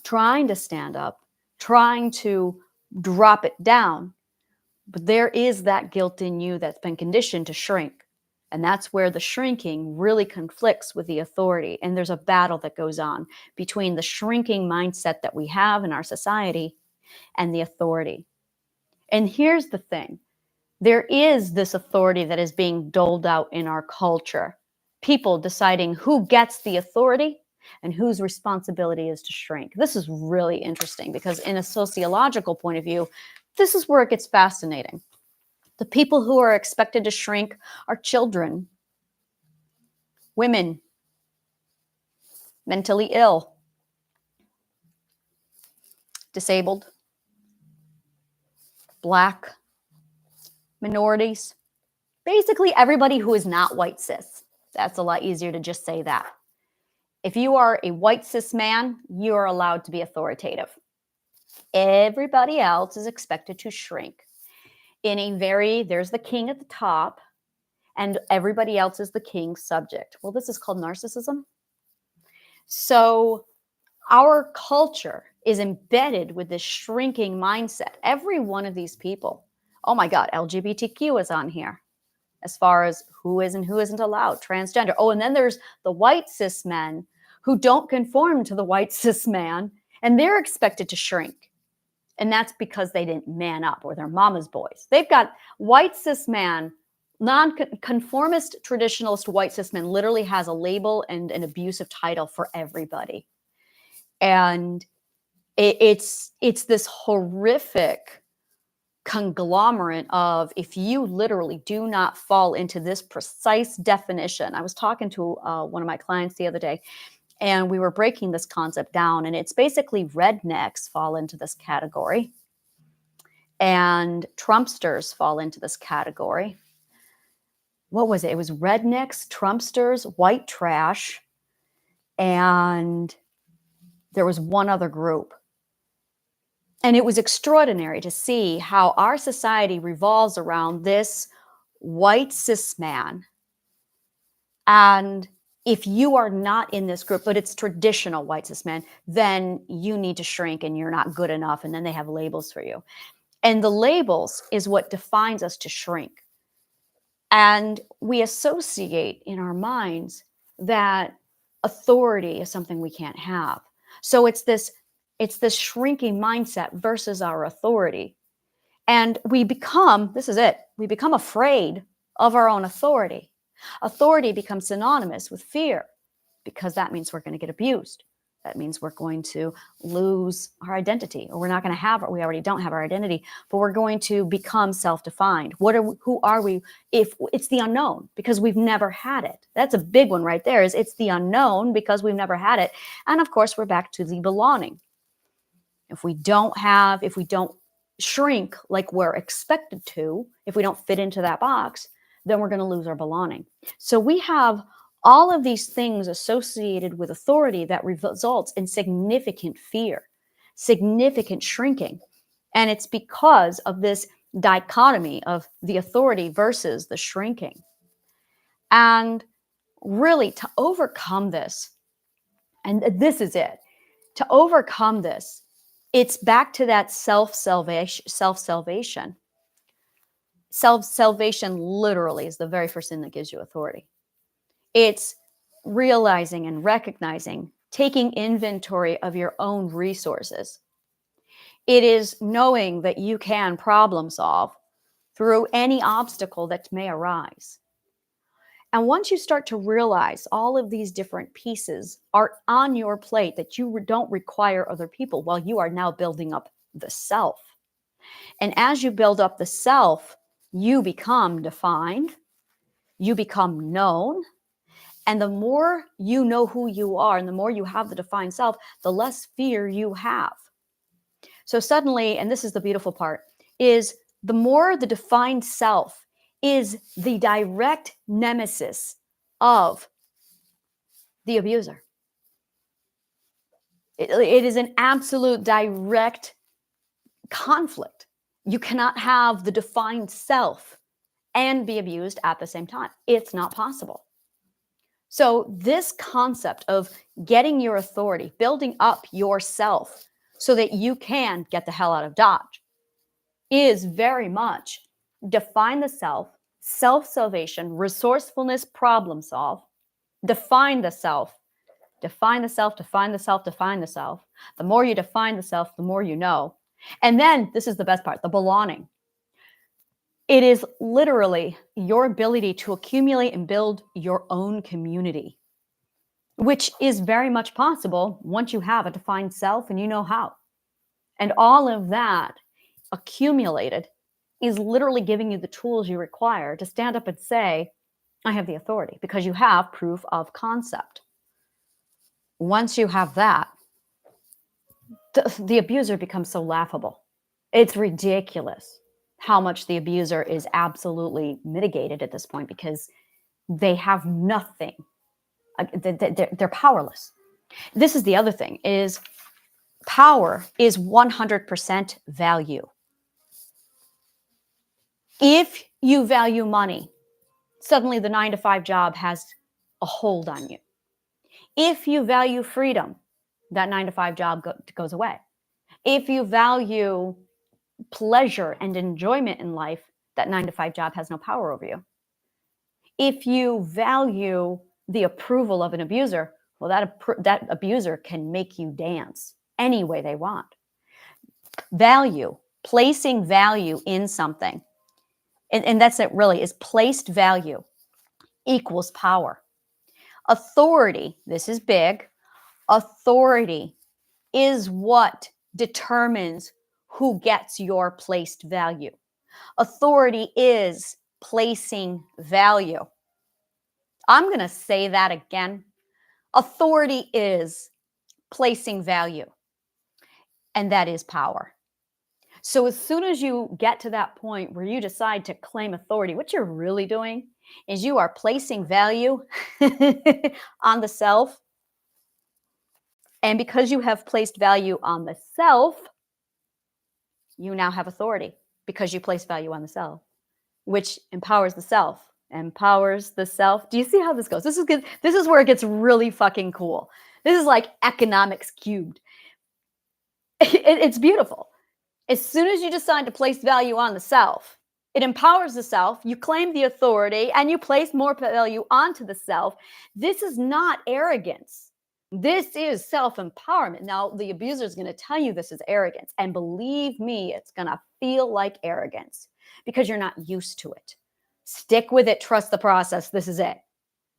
trying to stand up, trying to drop it down. But there is that guilt in you that's been conditioned to shrink. And that's where the shrinking really conflicts with the authority. And there's a battle that goes on between the shrinking mindset that we have in our society and the authority. And here's the thing. There is this authority that is being doled out in our culture. people deciding who gets the authority and whose responsibility is to shrink. This is really interesting because in a sociological point of view, this is where it gets fascinating. The people who are expected to shrink are children, women, mentally ill, disabled, Black, minorities, basically everybody who is not white cis. That's a lot easier to just say that. If you are a white cis man, you are allowed to be authoritative. Everybody else is expected to shrink. There's the king at the top, and everybody else is the king's subject. Well, this is called narcissism. So our culture is embedded with this shrinking mindset. Every one of these people, oh my God, LGBTQ is on here as far as who is and who isn't allowed, transgender. Oh, and then there's the white cis men who don't conform to the white cis man, and they're expected to shrink. And that's because they didn't man up, or they're mama's boys. They've got white cis man, non-conformist traditionalist white cis man literally has a label and an abusive title for everybody. And it's this horrific conglomerate of, if you literally do not fall into this precise definition. I was talking to one of my clients the other day, and we were breaking this concept down, and it's basically rednecks fall into this category, and Trumpsters fall into this category. What was it? It was rednecks, Trumpsters, white trash, and there was one other group. And it was extraordinary to see how our society revolves around this white cis man. And if you are not in this group, but it's traditional white cis men, then you need to shrink and you're not good enough. And then they have labels for you. And the labels is what defines us to shrink. And we associate in our minds that authority is something we can't have. So it's this shrinking mindset versus our authority. And we become afraid of our own authority. Authority becomes synonymous with fear because that means we're going to get abused. That means we're going to lose our identity, or we're not going to have it. We already don't have our identity, but we're going to become self-defined. Who are we? If it's the unknown, because we've never had it. That's a big one right there. It's the unknown because we've never had it. And of course, we're back to the belonging. If we don't shrink like we're expected to, if we don't fit into that box, then we're going to lose our belonging. So we have all of these things associated with authority that results in significant fear, significant shrinking. And it's because of this dichotomy of the authority versus the shrinking. And really, to overcome this, and this is it, to overcome this, it's back to that self-salvation. Self-salvation literally is the very first thing that gives you authority. It's realizing and recognizing, taking inventory of your own resources. It is knowing that you can problem solve through any obstacle that may arise. And once you start to realize all of these different pieces are on your plate, that you don't require other people, well, you are now building up the self. And as you build up the self, you become defined, you become known. And the more you know who you are and the more you have the defined self, the less fear you have. So suddenly, and this is the beautiful part, is the more the defined self is the direct nemesis of the abuser. It is an absolute direct conflict. You cannot have the defined self and be abused at the same time. It's not possible. So this concept of getting your authority, building up yourself so that you can get the hell out of Dodge, is very much define the self, self-salvation, resourcefulness, problem solve, define the self, define the self, define the self, define the self. The more you define the self, the more you know. And then, this is the best part, the belonging. It is literally your ability to accumulate and build your own community, which is very much possible once you have a defined self and you know how. And all of that accumulated is literally giving you the tools you require to stand up and say, I have the authority, because you have proof of concept. Once you have that, the abuser becomes so laughable. It's ridiculous how much the abuser is absolutely mitigated at this point, because they have nothing. They're powerless. This is the other thing, is power is 100% value. If you value money, suddenly the 9-to-5 job has a hold on you. If you value freedom, that 9-to-5 job goes away. If you value pleasure and enjoyment in life, that 9-to-5 job has no power over you. If you value the approval of an abuser, well, that abuser can make you dance any way they want. Value, placing value in something, and that's it really, is placed value equals power. Authority, this is big, authority is what determines who gets your placed value. Authority is placing value. I'm going to say that again. Authority is placing value, and that is power. So as soon as you get to that point where you decide to claim authority, what you're really doing is you are placing value on the self. And because you have placed value on the self, you now have authority because you place value on the self, which empowers the self. Empowers the self. Do you see how this goes? This is good. This is where it gets really fucking cool. This is like economics cubed. It's beautiful. As soon as you decide to place value on the self, it empowers the self, you claim the authority, and you place more value onto the self. This is not arrogance. This is self-empowerment. Now, the abuser is going to tell you this is arrogance. And believe me, it's going to feel like arrogance because you're not used to it. Stick with it. Trust the process. This is it.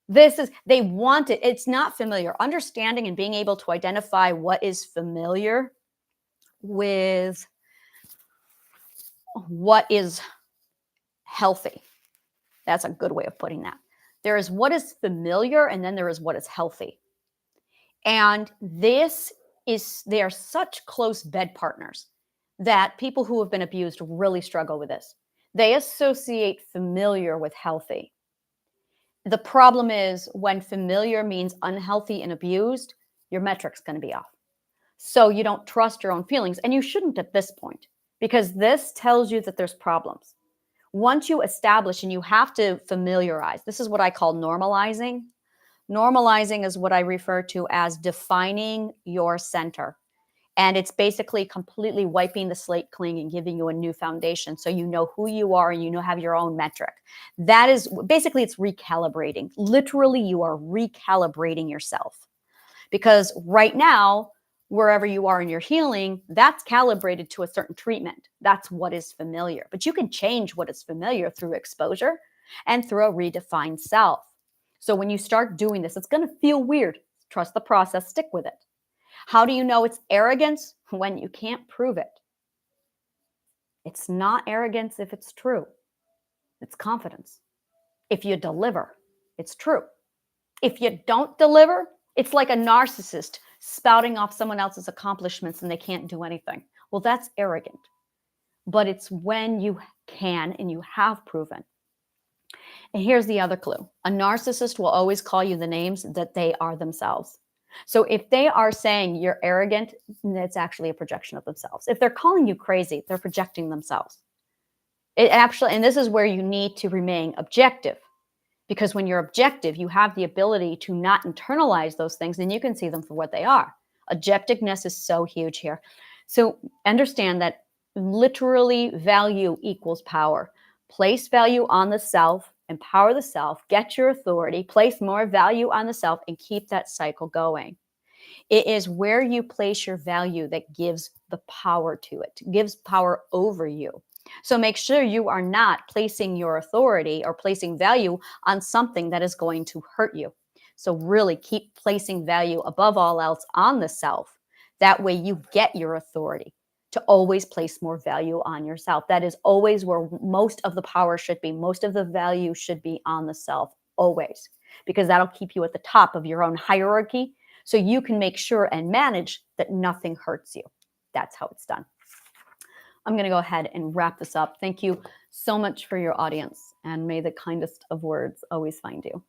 They want it. It's not familiar. Understanding and being able to identify what is familiar with what is healthy. That's a good way of putting that. There is what is familiar, and then there is what is healthy. And they are such close bed partners that people who have been abused really struggle with this. They associate familiar with healthy. The problem is when familiar means unhealthy and abused, your metric's going to be off. So you don't trust your own feelings, and you shouldn't at this point, because this tells you that there's problems. Once you establish, and you have to familiarize, this is what I call normalizing. Normalizing is what I refer to as defining your center. And it's basically completely wiping the slate clean and giving you a new foundation so you know who you are and you have your own metric. That is basically, it's recalibrating. Literally, you are recalibrating yourself. Because right now, wherever you are in your healing, that's calibrated to a certain treatment. That's what is familiar. But you can change what is familiar through exposure and through a redefined self. So when you start doing this, it's going to feel weird. Trust the process. Stick with it. How do you know it's arrogance? When you can't prove it. It's not arrogance if it's true. It's confidence. If you deliver, it's true. If you don't deliver, it's like a narcissist spouting off someone else's accomplishments and they can't do anything. Well, that's arrogant. But it's when you can and you have proven. And here's the other clue. A narcissist will always call you the names that they are themselves. So if they are saying you're arrogant, it's actually a projection of themselves. If they're calling you crazy, they're projecting themselves. It actually, and this is where you need to remain objective. Because when you're objective, you have the ability to not internalize those things, and you can see them for what they are. Objectiveness is so huge here. So understand that literally value equals power. Place value on the self, empower the self, get your authority, place more value on the self, and keep that cycle going. It is where you place your value that gives the power to it, gives power over you. So make sure you are not placing your authority or placing value on something that is going to hurt you. So really keep placing value above all else on the self. That way you get your authority to always place more value on yourself. That is always where most of the power should be. Most of the value should be on the self, always, because that'll keep you at the top of your own hierarchy so you can make sure and manage that nothing hurts you. That's how it's done. I'm going to go ahead and wrap this up. Thank you so much for your audience, and may the kindest of words always find you.